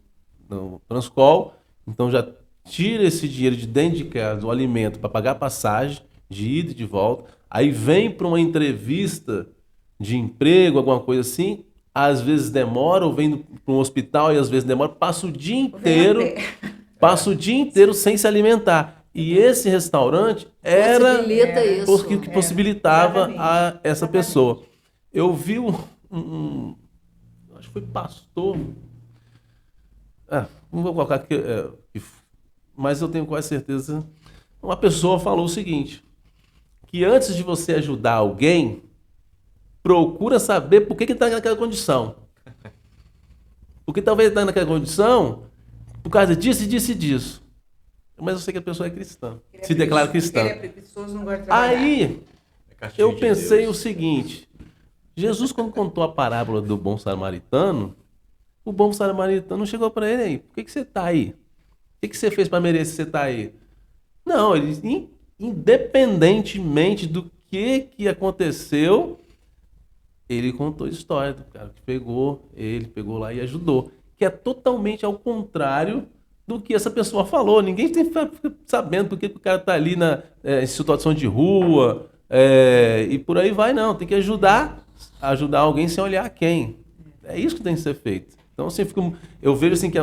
Transcol, então já tira esse dinheiro de dentro de casa, o alimento, para pagar a passagem de ida e de volta, aí vem para uma entrevista de emprego, alguma coisa assim, às vezes demora, ou vem para um hospital e às vezes demora, passa o dia inteiro sem se alimentar. E esse restaurante era possibilita isso. o que possibilitava exatamente. a essa Exatamente. pessoa. Eu vi acho que foi pastor. Não vou colocar aqui, mas eu tenho quase certeza. Uma pessoa falou o seguinte: que antes de você ajudar alguém, procura saber por que está naquela condição. Porque talvez está naquela condição por causa disso e disso e disso. Mas eu sei que a pessoa é cristã, se declara cristã. Ele é preguiçoso, não gosta de trabalhar. Aí É castigo eu de pensei Deus. o seguinte: Jesus, quando contou a parábola do bom samaritano, o bom samaritano chegou para ele aí: por que você está aí? O que você fez para merecer você estar aí? Não, ele, independentemente do que aconteceu, ele contou a história do cara que pegou lá e ajudou. Que é totalmente ao contrário do que essa pessoa falou. Ninguém fica sabendo por que o cara está ali em situação de rua e por aí vai, não. Tem que ajudar alguém sem olhar quem. É isso que tem que ser feito. Então, assim, eu vejo assim, que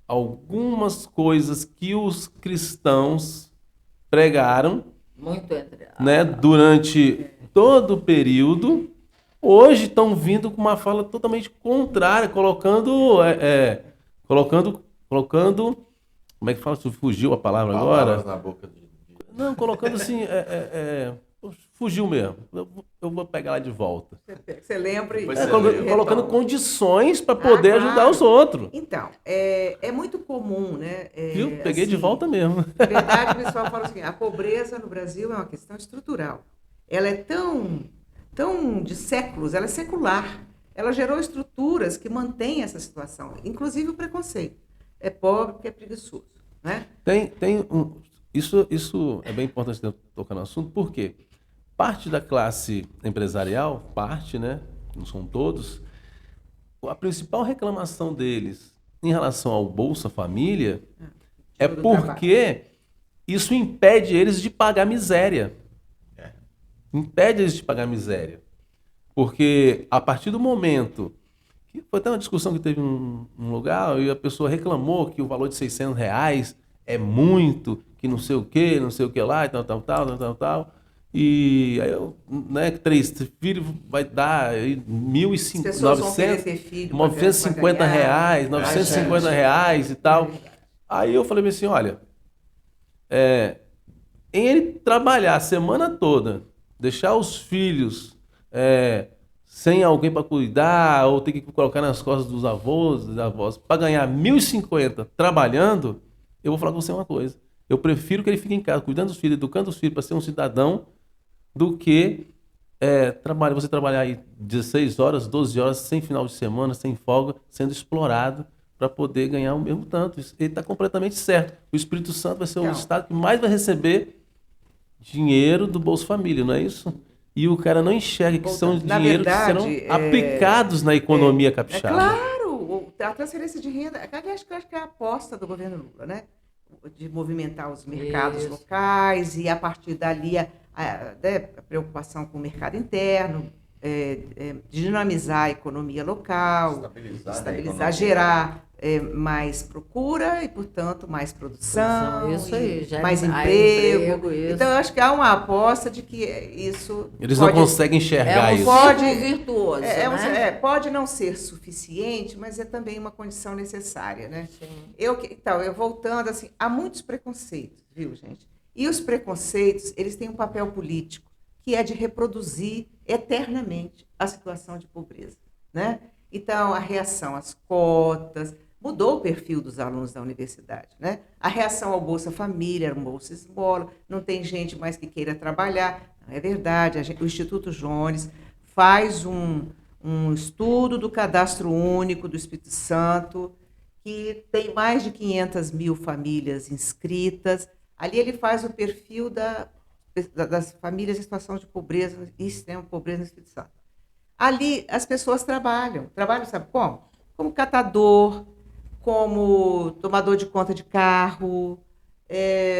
algumas coisas que os cristãos pregaram, Muito entre né, durante todo o período, hoje estão vindo com uma fala totalmente contrária, colocando, como é que fala? Fugiu a palavra Palavras agora? na boca de... Não, colocando assim, fugiu mesmo. Eu vou pegar lá de volta. Você lembra? Depois e você Colocando lembra. colocando condições para poder claro. ajudar os outros. Então, é muito comum, né? Viu? Peguei de assim, volta mesmo. Na verdade, o pessoal fala assim, a pobreza no Brasil é uma questão estrutural. Ela é tão de séculos, ela é secular. Ela gerou estruturas que mantêm essa situação, inclusive o preconceito. É pobre porque é preguiçoso, né? Isso é bem importante tocar no assunto, porque parte da classe empresarial, né? Não são todos, a principal reclamação deles em relação ao Bolsa Família é do porque isso impede eles de pagar miséria. Impede eles de pagar miséria. Porque a partir do momento que foi até uma discussão que teve um lugar e a pessoa reclamou que o valor de R$600 é muito, que não sei o que lá e tal. E aí eu, né, 3 filhos vai dar aí As pessoas vão querer ter filho para R$950, ganhar. R$950 e tal. Aí eu falei assim, olha, em ele trabalhar a semana toda, deixar os filhos sem alguém para cuidar, ou ter que colocar nas costas dos avós, das avós, para ganhar R$1.050 trabalhando, eu vou falar com você uma coisa. Eu prefiro que ele fique em casa, cuidando dos filhos, educando os filhos para ser um cidadão, do que você trabalhar aí 16 horas, 12 horas, sem final de semana, sem folga, sendo explorado para poder ganhar o mesmo tanto. Ele está completamente certo. O Espírito Santo vai ser o estado que mais vai receber dinheiro do Bolsa Família, não é isso? E o cara não enxerga que são dinheiros que serão aplicados na economia capixaba. Claro, a transferência de renda, aliás, eu acho que é a aposta do governo Lula, né? De movimentar os mercados Isso. locais e, a partir dali, a preocupação com o mercado interno, dinamizar a economia local, estabilizar, gerar mais procura e, portanto, mais produção, Isso aí, já mais há emprego. isso. Então, eu acho que há uma aposta de que isso Eles não conseguem enxergar É um isso. círculo virtuoso, né? pode não ser suficiente, mas é também uma condição necessária, né? Sim. Eu voltando, assim, há muitos preconceitos, viu, gente? E os preconceitos, eles têm um papel político, que é de reproduzir eternamente a situação de pobreza, né? Então, a reação às cotas mudou o perfil dos alunos da universidade, né? A reação ao Bolsa Família, era um Bolsa Esmola, não tem gente mais que queira trabalhar. Não é verdade. O Instituto Jones faz um estudo do Cadastro Único do Espírito Santo, que tem mais de 500 mil famílias inscritas. Ali ele faz o perfil das famílias em situação de pobreza e extrema pobreza no Espírito Santo. Ali as pessoas trabalham, sabe como? Como catador, como tomador de conta de carro,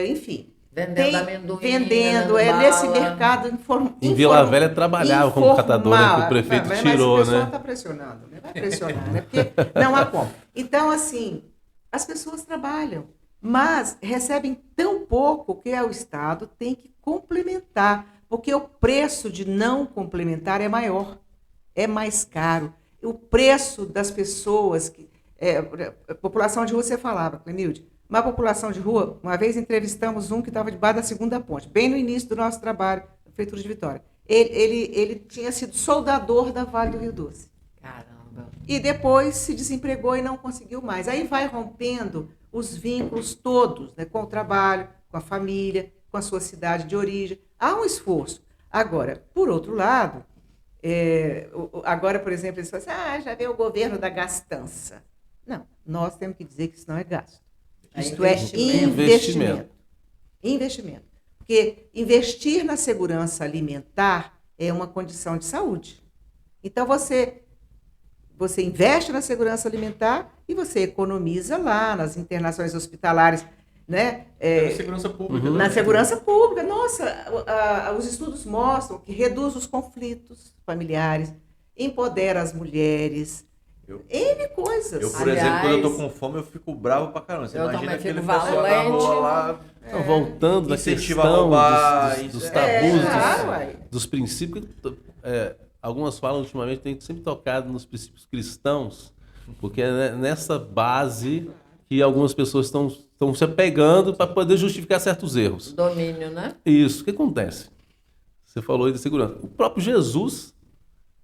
enfim. Vendendo amendoim, Vendendo, vendendo nesse bala. mercado Em Vila Velha trabalhava como catador, né, que o prefeito tirou, mas o pessoal né? está pressionando, né? Vai pressionar, né? Porque não há como. Então, assim, as pessoas trabalham, mas recebem tão pouco que o Estado tem que complementar, porque o preço de não complementar é maior, é mais caro. O preço das pessoas, população de rua você falava, Clemilde, uma população de rua, uma vez entrevistamos um que estava debaixo da segunda ponte, bem no início do nosso trabalho, na Prefeitura de Vitória. Ele tinha sido soldador da Vale do Rio Doce. Caramba. E depois se desempregou e não conseguiu mais. Aí vai rompendo os vínculos todos, né, com o trabalho, com a família, com a sua cidade de origem. Há um esforço. Agora, por outro lado, agora, por exemplo, eles falam assim, já veio o governo da gastança. Não, nós temos que dizer que isso não é gasto. Isto é investimento. Investimento. Porque investir na segurança alimentar é uma condição de saúde. Então, você investe na segurança alimentar e você economiza lá nas internações hospitalares, né? Na segurança pública. Na segurança pública. Nossa, os estudos mostram que reduz os conflitos familiares, empodera as mulheres, N coisas. Eu, por exemplo, quando eu tô com fome, eu fico bravo pra caramba. Você eu imagina também aquele fico pessoal da rua lá... Então, voltando na Incentiva questão a roubar, dos tabus, claro, dos princípios, algumas falas ultimamente têm sempre tocado nos princípios cristãos, porque é nessa base que algumas pessoas estão se apegando para poder justificar certos erros. Domínio, né? Isso. O que acontece? Você falou aí de segurança. O próprio Jesus,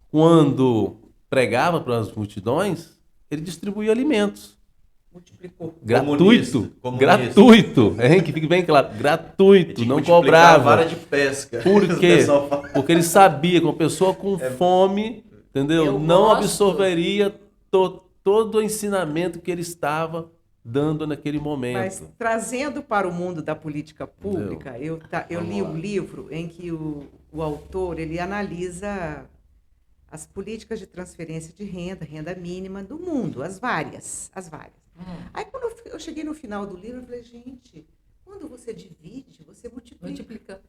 quando pregava para as multidões, ele distribuía alimentos. Multiplicou. Gratuito. Comunista. Gratuito. Que fique bem claro. Gratuito. Não cobrava. A vara de pesca. Por O quê? pessoal fala. Porque ele sabia que uma pessoa com fome, entendeu? Eu Não gosto. absorveria todo o ensinamento que ele estava dando naquele momento. Mas trazendo para o mundo da política pública, eu li um livro em que o autor ele analisa as políticas de transferência de renda mínima do mundo, as várias. Aí quando eu cheguei no final do livro, eu falei, gente, quando você divide, você multiplica.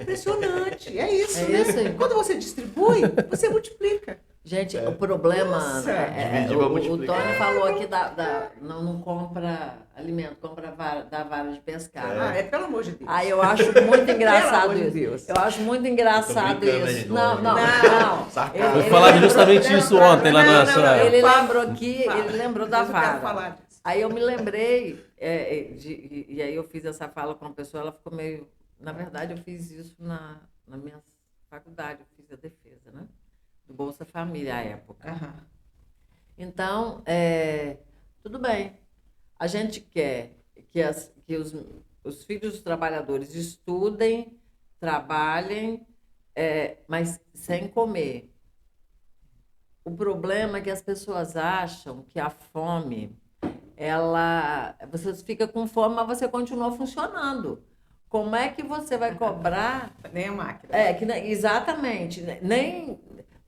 Impressionante, é isso, É né? isso aí. Quando você distribui, você multiplica. Gente, o problema, Nossa. Dividir pra o multiplicar. Tony falou aqui não compra alimento, compra da vara de pescar. né? Pelo amor de Deus. Aí eu acho muito engraçado Pelo amor de isso. Deus. Eu acho muito engraçado brincando, isso. gente, Não. Sarcasmo. Eu falava justamente isso ontem lá na nossa... Ele Fala, lembrou aqui, fala. ele lembrou da Mas eu quero vara. falar disso. Aí eu me lembrei, e aí eu fiz essa fala com uma pessoa, ela ficou meio... Na verdade, eu fiz isso na minha faculdade, eu fiz a defesa, né? Do Bolsa Família, à época. Aham. Então, tudo bem. A gente quer que os filhos dos trabalhadores estudem, trabalhem, mas sem comer. O problema é que as pessoas acham que a fome, você fica com fome, mas você continua funcionando. Como é que você vai cobrar? Nem a máquina. Exatamente. Nem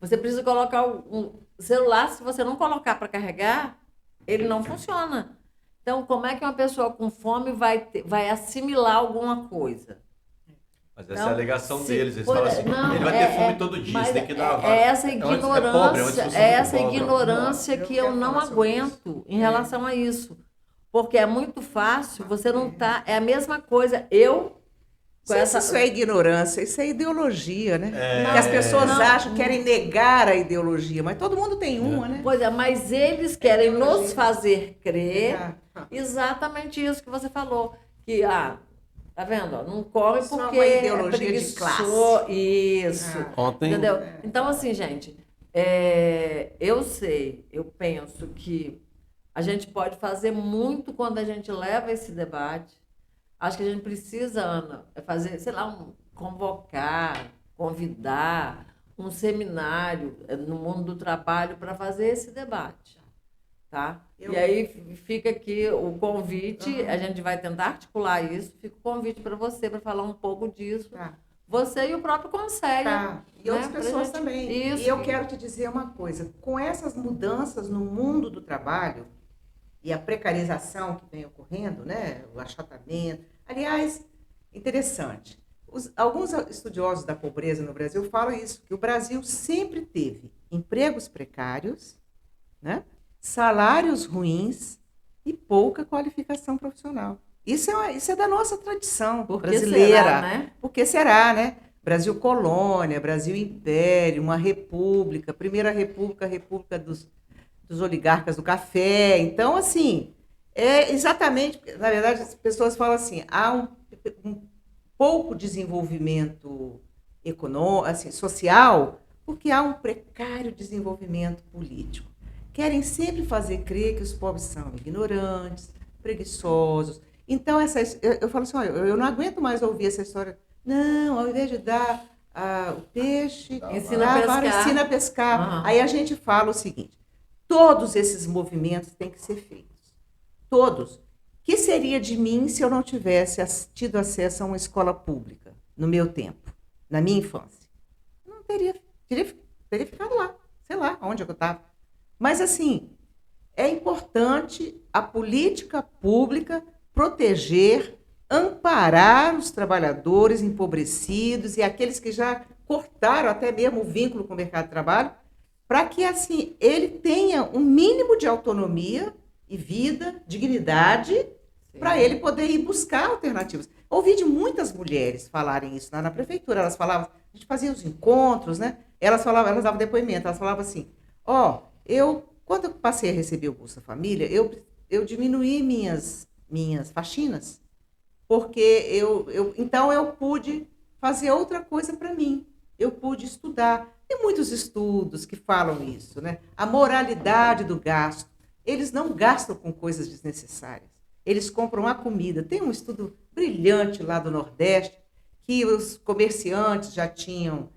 você precisa colocar um celular, se você não colocar para carregar, ele não funciona. Então, como é que uma pessoa com fome vai assimilar alguma coisa? Mas essa é a alegação deles. Eles Pois falam é, assim, não, ele vai ter fome todo dia, você tem que dar... É essa É uma ignorância, discussão é essa muito pobre. ignorância Eu que quero eu não falar sobre aguento em relação a isso. Porque é muito fácil, você não tá... É a mesma coisa. Eu... Não sei se isso é ignorância, isso é ideologia, né? É. Que as pessoas Não. acham, querem negar a ideologia, mas todo mundo tem uma, né? Pois é, mas eles querem nos fazer crer Ah, exatamente isso que você falou. Que, tá vendo? ó, Não come Isso é porque uma ideologia de preguiçoso. classe. Isso. Ontem, Entendeu? Então, assim, gente, eu penso que a gente pode fazer muito quando a gente leva esse debate. Acho que a gente precisa, Ana, fazer, sei lá, convocar, convidar um seminário no mundo do trabalho para fazer esse debate. Tá? E aí fica aqui o convite, a gente vai tentar articular isso, fica o convite para você, para falar um pouco disso. Tá. Você e o próprio Conselho. Tá. E outras Pra pessoas gente- também. Isso. E eu quero te dizer uma coisa: com essas mudanças no mundo do trabalho e a precarização que vem ocorrendo, né? O achatamento. Aliás, interessante. Alguns estudiosos da pobreza no Brasil falam isso, que o Brasil sempre teve empregos precários, né? Salários ruins e pouca qualificação profissional. Isso é da nossa tradição Por que brasileira. será, né? Por que será, né? Brasil colônia, Brasil império, uma república, primeira república, a república dos oligarcas do café. Então, assim, é exatamente, na verdade, as pessoas falam assim, há um pouco desenvolvimento econômico, assim, social, porque há um precário desenvolvimento político. Querem sempre fazer crer que os pobres são ignorantes, preguiçosos. Então, eu falo assim, olha, eu não aguento mais ouvir essa história. Não, ao invés de dar o peixe, Ensina a pescar. ensina a pescar. Aham. Aí a gente fala o seguinte, todos esses movimentos têm que ser feitos. Todos. O que seria de mim se eu não tivesse tido acesso a uma escola pública no meu tempo, na minha infância? Não teria ficado lá, sei lá, onde eu estava. Mas, assim, é importante a política pública proteger, amparar os trabalhadores empobrecidos e aqueles que já cortaram até mesmo o vínculo com o mercado de trabalho, para que, assim, ele tenha um mínimo de autonomia e vida, dignidade, para ele poder ir buscar alternativas. Ouvi de muitas mulheres falarem isso na prefeitura. Elas falavam, a gente fazia os encontros, né? Elas davam depoimento, elas falavam assim, quando eu passei a receber o Bolsa Família, eu diminuí minhas faxinas, porque então eu pude fazer outra coisa para mim. Eu pude estudar. Tem muitos estudos que falam isso, né? A moralidade do gasto. Eles não gastam com coisas desnecessárias. Eles compram a comida. Tem um estudo brilhante lá do Nordeste, que os comerciantes já tinham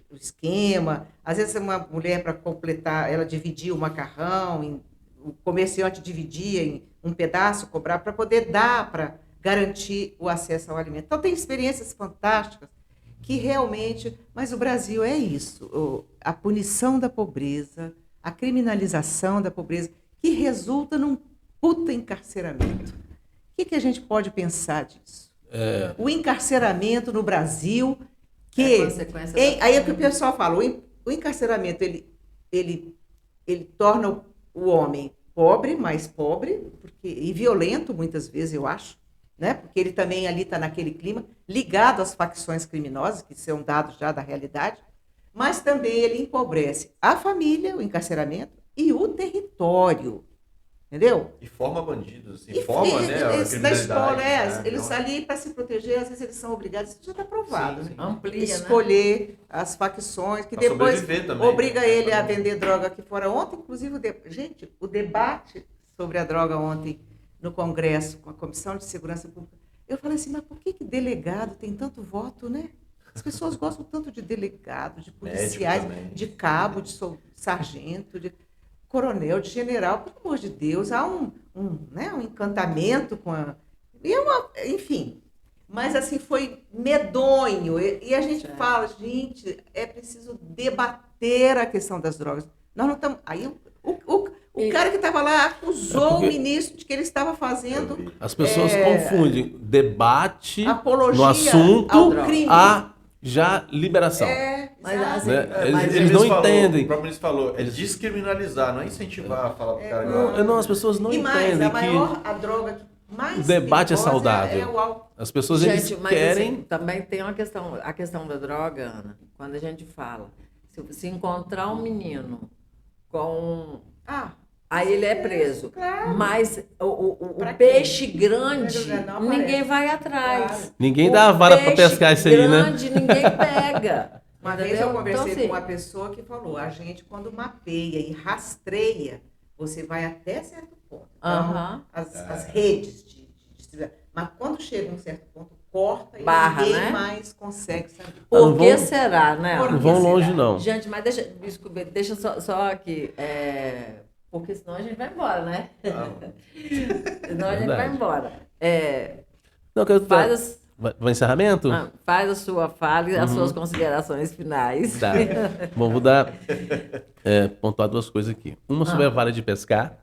o esquema. Às vezes uma mulher, para completar, ela dividia o macarrão, o comerciante dividia em um pedaço, cobrar, para poder dar, para garantir o acesso ao alimento. Então tem experiências fantásticas que realmente... Mas o Brasil é isso, a punição da pobreza, a criminalização da pobreza, que resulta num puta encarceramento. O que a gente pode pensar disso? O encarceramento no Brasil, que... aí é que o pessoal fala, o encarceramento, ele torna o homem pobre, mais pobre, e violento muitas vezes, eu acho, né? Porque ele também ali está naquele clima, ligado às facções criminosas, que são dados já da realidade, mas também ele empobrece a família, o encarceramento, e o território. Entendeu? E forma bandidos, e forma, né, a Eles da escola, criminalidade, né? eles ali para se proteger, às vezes eles são obrigados, isso já está provado, Sim, né? sim. Amplia, Escolher as facções, que Pra depois sobreviver também, obriga né? ele a vender droga aqui fora. Ontem, inclusive, gente, o debate sobre a droga ontem no Congresso, com a Comissão de Segurança Pública, eu falei assim, mas por que delegado tem tanto voto, né? As pessoas gostam tanto de delegado, de policiais, de cabo, de sargento, de coronel, de general, pelo amor de Deus, há um encantamento com a... Enfim, mas assim, foi medonho, e a gente fala, gente, é preciso debater a questão das drogas. Nós não estamos... Aí o O cara que estava lá acusou porque o ministro de que ele estava fazendo As pessoas confundem debate apologia no assunto ao crime. a já liberação. Mas, exato. assim, Né? mas Eles não O entendem. próprio ministro falou, é descriminalizar, não é incentivar a falar pro cara. Não, as pessoas não e mais, entendem a droga que mais o debate é perigosa saudável. é o álcool. as pessoas gente, eles mas querem. assim, também tem uma questão, a questão da droga, Ana, quando a gente fala, se encontrar um menino com... Aí ele é preso. Claro. Mas o Pra quê? peixe grande, Não ninguém aparece. vai atrás. Claro. Ninguém O dá a vara para peixe pescar isso aí, né? grande, ninguém pega. Uma vez Entendeu? eu conversei Então, assim, com uma pessoa que falou, a gente quando mapeia e rastreia, você vai até certo ponto. Então, Aham. as redes de distribuição. Mas quando chega a um certo ponto, corta Barra, e ninguém né? mais consegue saber. Por Não que vão- será, né? Por Não que vão será? longe, não. Gente, mas desculpa, deixa só aqui. Porque senão a gente vai embora, né? Senão a gente vai Verdade. embora. Não, que eu tô... Faz, Vai encerramento? faz a sua fala e as suas considerações finais. Tá. Bom, vou dar pontuar duas coisas aqui. Uma sobre a vara de pescar,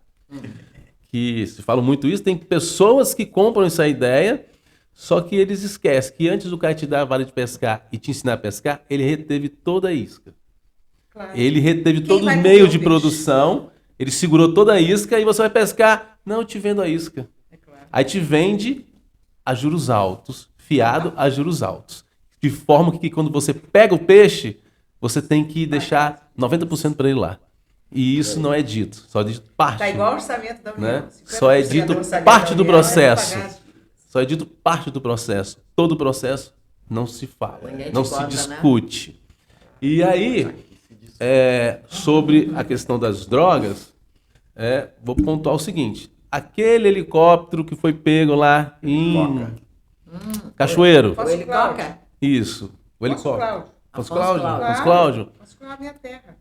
que se fala muito isso, tem pessoas que compram essa ideia, só que eles esquecem que antes do cara te dar a vara de pescar e te ensinar a pescar, ele reteve toda a isca. Claro. Ele reteve Quem todo vai o comer meio o de peixe? produção, ele segurou toda a isca e você vai pescar. Não, eu te vendo a isca. É claro. Aí te vende a juros altos, fiado a juros altos. De forma que quando você pega o peixe, você tem que deixar 90% para ele lá. E isso não é dito, só é dito parte. Tá igual o orçamento da União. Né? 50% Só é do dito orçamento parte da do União é processo. pagar as- Só é dito parte do processo. Todo o processo não se fala, Ninguém te não se conta, né? discute. E aí, sobre a questão das drogas, vou pontuar o seguinte. Aquele helicóptero que foi pego lá em Cachoeiro. Posso O helicóptero? Cláudio? Isso, o Posso, helicóptero. Cláudio? Afonso Afonso Cláudio? Cláudio. Afonso Cláudio? Posso falar a minha terra.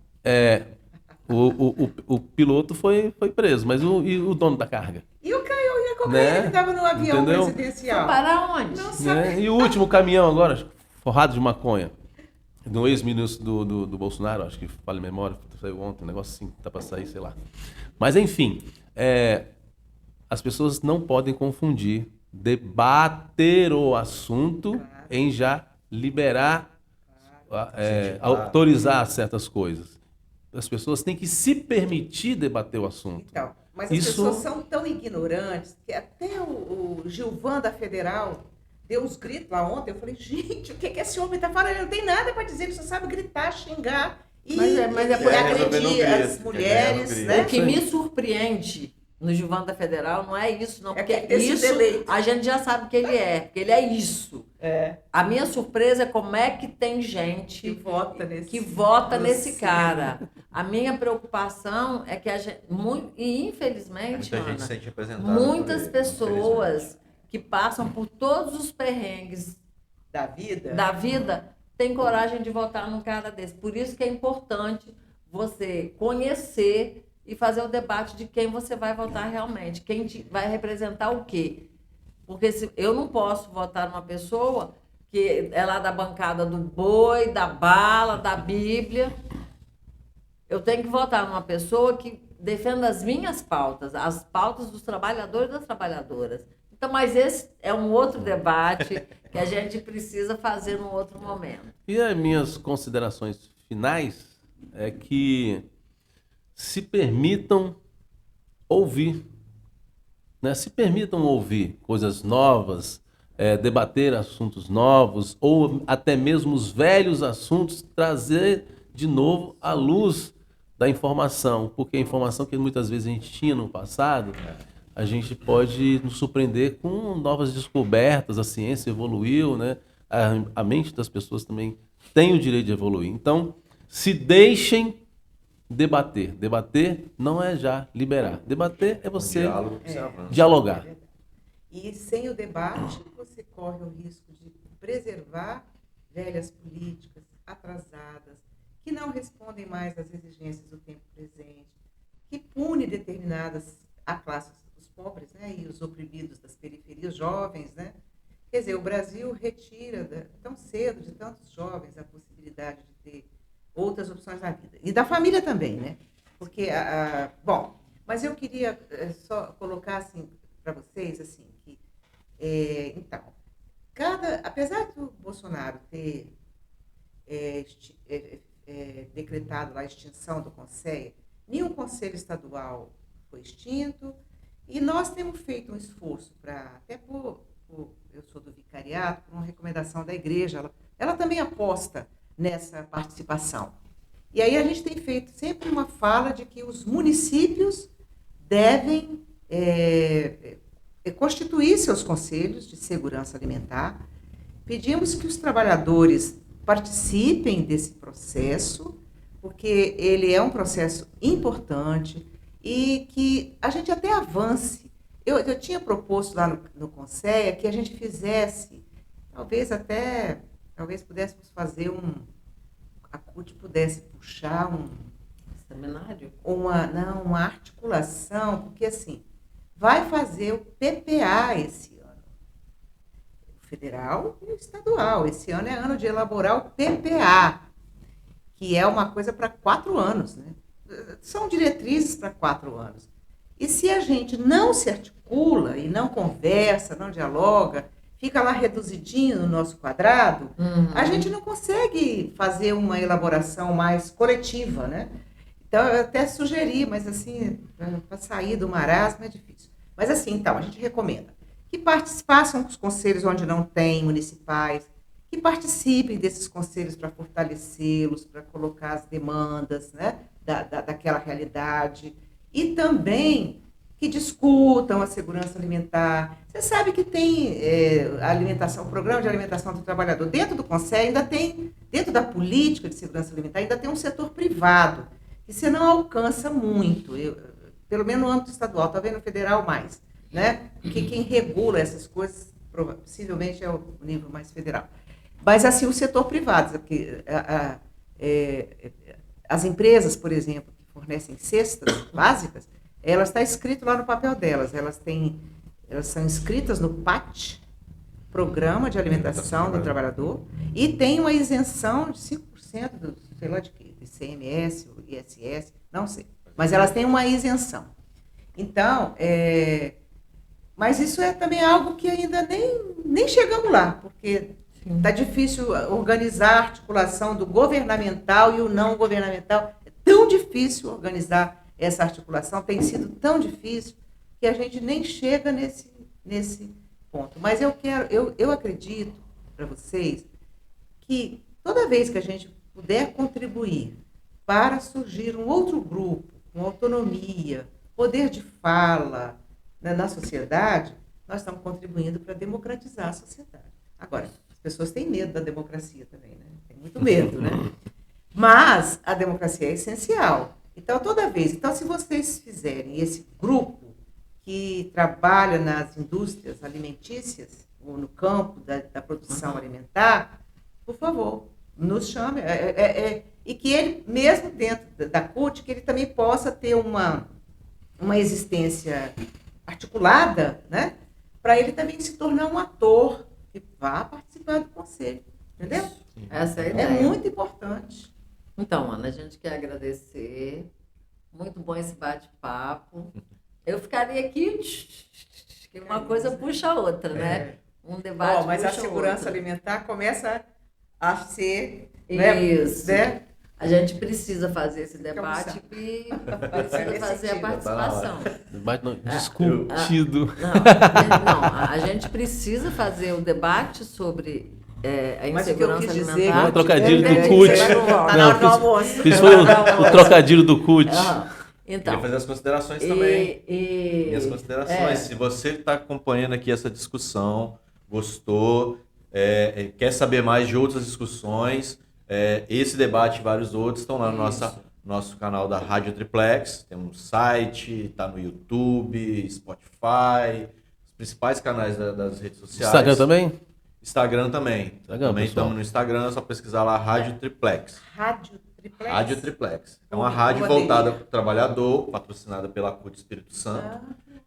O piloto foi preso, mas e o dono da carga? E o Caio e a cocaína Né? que estava no avião Entendeu? presidencial? Para onde? Não sabe. Né? E o último caminhão agora, forrado de maconha, do ex-ministro do Bolsonaro, acho que fala em memória, saiu ontem, um negócio assim, tá para sair, sei lá. Mas enfim, as pessoas não podem confundir debater o assunto em já liberar, autorizar certas coisas. As pessoas têm que se permitir debater o assunto. Então, mas as Isso- pessoas são tão ignorantes que até o Gilvan da Federal deu uns gritos lá ontem. Eu falei, gente, o que esse homem está falando? Ele não tem nada para dizer, ele só sabe gritar, xingar e, Mas é por- agredir resolver no as grito, mulheres, resolver no né? O que me surpreende no Gilvan da Federal não é isso, não. É Porque ter sido isso eleito. a gente já sabe que ele é. Porque ele é isso. A minha surpresa é como é que tem Que gente vota nesse, que vota no nesse cinema. cara. A minha preocupação é que a gente... E infelizmente, Muita gente Ana, se sente representada. muitas por ele, pessoas que passam por todos os perrengues Da vida. da vida tem coragem de votar num cara desse. Por isso que é importante você conhecer e fazer o debate de quem você vai votar realmente, quem vai representar o quê. Porque eu não posso votar numa pessoa que é lá da bancada do boi, da bala, da Bíblia. Eu tenho que votar numa pessoa que defenda as minhas pautas, as pautas dos trabalhadores e das trabalhadoras. Então, mas esse é um outro debate que a gente precisa fazer num outro momento. E as minhas considerações finais é que se permitam ouvir, né? Se permitam ouvir coisas novas, debater assuntos novos, ou até mesmo os velhos assuntos, trazer de novo à luz da informação, porque a informação que muitas vezes a gente tinha no passado, a gente pode nos surpreender com novas descobertas, a ciência evoluiu, né? A mente das pessoas também tem o direito de evoluir. Então, se deixem debater. Debater não é já liberar. Debater é você diálogo que você avança. dialogar. E sem o debate, você corre o risco de preservar velhas políticas atrasadas, que não respondem mais às exigências do tempo presente, que pune determinadas a classes dos pobres, né, e os oprimidos das periferias, jovens, né? Quer dizer, o Brasil retira tão cedo de tantos jovens a possibilidade de ter outras opções na vida. E da família também, né? Porque, bom, Mas eu queria só colocar assim para vocês assim que então apesar do Bolsonaro ter decretado lá a extinção do Conselho, nenhum conselho estadual foi extinto e nós temos feito um esforço para eu sou do vicariato, por uma recomendação da igreja, ela também aposta nessa participação. E aí a gente tem feito sempre uma fala de que os municípios devem constituir seus conselhos de segurança alimentar. Pedimos que os trabalhadores participem desse processo, porque ele é um processo importante e que a gente até avance. Eu tinha proposto lá no Conselho que a gente fizesse, talvez pudéssemos fazer a CUT pudesse puxar Seminário? uma articulação, porque assim, vai fazer o PPA esse ano, o federal e o estadual. Esse ano é ano de elaborar o PPA, que é uma coisa para 4 anos, né? São diretrizes para 4 anos. E se a gente não se articula e não conversa, não dialoga, fica lá reduzidinho no nosso quadrado, a gente não consegue fazer uma elaboração mais coletiva, né? Então, eu até sugeri, mas assim, para sair do marasmo é difícil. Mas assim, então, a gente recomenda que façam os conselhos onde não tem municipais, que participem desses conselhos para fortalecê-los, para colocar as demandas, né, daquela realidade. E também que discutam a segurança alimentar. Você sabe que tem o programa de alimentação do trabalhador. Dentro do Conselho ainda tem, dentro da política de segurança alimentar, ainda tem um setor privado, que você não alcança muito, pelo menos no âmbito estadual, talvez no federal mais, né? Porque quem regula essas coisas, possivelmente, é o nível mais federal. Mas, assim, o setor privado, porque as empresas, por exemplo, que fornecem cestas básicas, elas estão escritas lá no papel delas, elas são inscritas no PAT, Programa de Alimentação do Trabalhador, e tem uma isenção de 5% do, sei lá de quê, de ICMS, ISS, não sei, mas elas têm uma isenção. Então, mas isso é também algo que ainda nem chegamos lá, porque está difícil organizar a articulação do governamental e o não governamental. É tão difícil organizar essa articulação, tem sido tão difícil que a gente nem chega nesse ponto. Mas eu acredito para vocês que toda vez que a gente puder contribuir para surgir um outro grupo, com autonomia, poder de fala, né, na sociedade, nós estamos contribuindo para democratizar a sociedade. Agora, as pessoas têm medo da democracia também, né? Tem muito medo, né? Mas a democracia é essencial. Então, se vocês fizerem esse grupo que trabalha nas indústrias alimentícias, ou no campo da produção alimentar, por favor, nos chame. E que ele, mesmo dentro da CUT, que ele também possa ter uma existência articulada, né? Para ele também se tornar um ator que vá participar do conselho. Entendeu? Essa é a ideia. É muito importante. Então, Ana, a gente quer agradecer. Muito bom esse bate-papo. Eu ficaria aqui, que uma coisa puxa a outra, né? Um debate mas a puxa segurança outra. alimentar começa a ser... Isso. Né? A gente precisa fazer esse debate e precisa fazer a participação. Debate não, discutido. Não, a gente precisa fazer o debate sobre a Mas o que eu insegurança quis dizer... alimentar. Não é o trocadilho do Entendi. CUT. Tá na hora do almoço. Isso foi o trocadilho do CUT. Então, Queria fazer as considerações também. Minhas considerações. Se você está acompanhando aqui essa discussão, gostou, quer saber mais de outras discussões, esse debate e vários outros estão lá no nosso canal da Rádio Triplex. Tem um site, está no YouTube, Spotify, os principais canais das redes sociais. Instagram também? Instagram também. Também pessoal. estamos no Instagram, é só pesquisar lá Rádio Triplex. Rádio Triplex? Rádio Triplex. É uma rádio voltada para o trabalhador, patrocinada pela CUT Espírito Santo.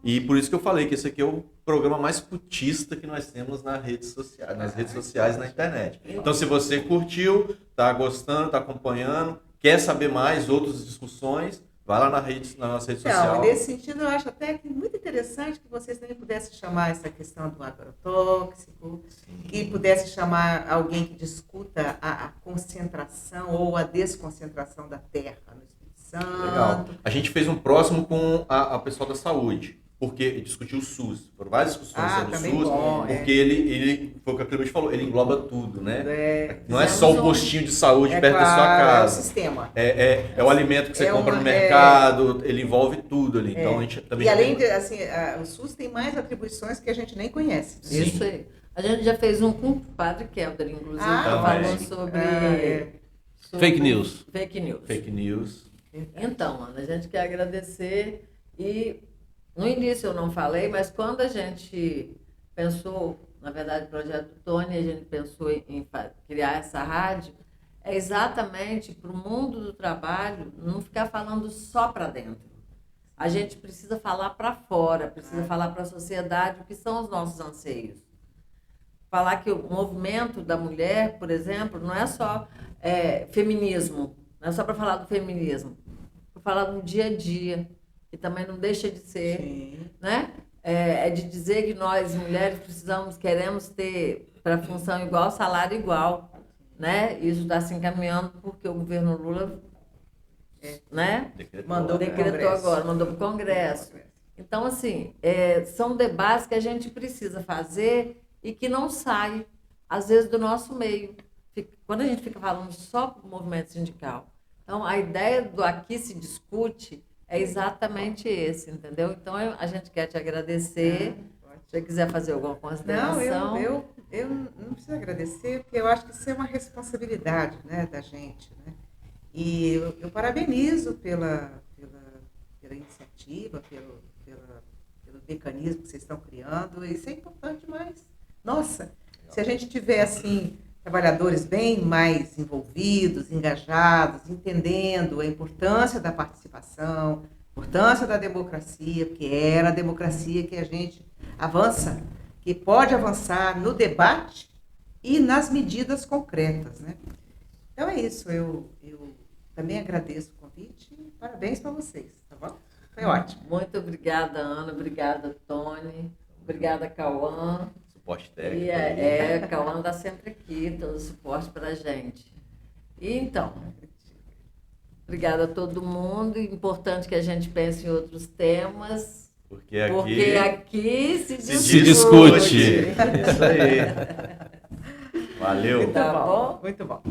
E por isso que eu falei que esse aqui é o programa mais cutista que nós temos nas redes sociais, na internet. Então, se você curtiu, está gostando, está acompanhando, quer saber mais outras discussões, Vai lá na nossa rede Então, social. nesse sentido, eu acho até que muito interessante que vocês também pudessem chamar essa questão do agrotóxico, que pudesse chamar alguém que discuta a concentração ou a desconcentração da terra no Espírito Santo. Legal. A gente fez um próximo com a pessoal da saúde, porque discutiu o SUS. Foram várias discussões sobre o também SUS, bom, porque ele, foi o que a Clemente falou, ele engloba tudo, né? Não é Fizemos só o postinho de saúde perto da sua claro, casa. É o sistema. É o alimento que você É compra no uma- mercado, ele envolve tudo ali. Então a gente também E já além tem- de, assim, o SUS tem mais atribuições que a gente nem conhece. Sim. Isso aí. A gente já fez um com o Padre Kelder, inclusive, Ah, que também. falou sobre, é. Fake news. Fake news. fake news. Então, Ana, a gente quer agradecer e no início eu não falei, mas quando a gente pensou, na verdade, o projeto do Tony, a gente pensou em criar essa rádio, é exatamente para o mundo do trabalho não ficar falando só para dentro. A gente precisa falar para fora, precisa falar para a sociedade o que são os nossos anseios. Falar que o movimento da mulher, por exemplo, não é só feminismo, não é só para falar do feminismo, para falar do dia a dia, que também não deixa de ser, Sim. né? É de dizer que nós, mulheres, queremos ter para função igual, salário igual, né? Isso está se encaminhando porque o governo Lula, né? Mandou pro Decretou Congresso. agora, mandou para o Congresso. Então, assim, são debates que a gente precisa fazer e que não sai, às vezes, do nosso meio. Quando a gente fica falando só do movimento sindical. Então, a ideia do Aqui Se Discute é exatamente esse, entendeu? Então, a gente quer te agradecer. Se você quiser fazer alguma Não, consideração. eu não preciso agradecer, porque eu acho que isso é uma responsabilidade, né, da gente. Né? E eu parabenizo pela iniciativa, pelo mecanismo que vocês estão criando. Isso é importante demais. Nossa, se a gente tiver, assim, trabalhadores bem mais envolvidos, engajados, entendendo a importância da participação, a importância da democracia, porque é na democracia que a gente avança, que pode avançar no debate e nas medidas concretas, né? Então é isso, eu também agradeço o convite e parabéns para vocês, tá bom? Foi ótimo. Muito obrigada, Ana. Obrigada, Tony. Obrigada, Cauã. Suporte técnico. E Cauã está sempre aqui, dando suporte para a gente. E então, obrigada a todo mundo. Importante que a gente pense em outros temas, Porque aqui, porque aqui se se discute. Isso aí. Valeu. Tá bom? Muito bom.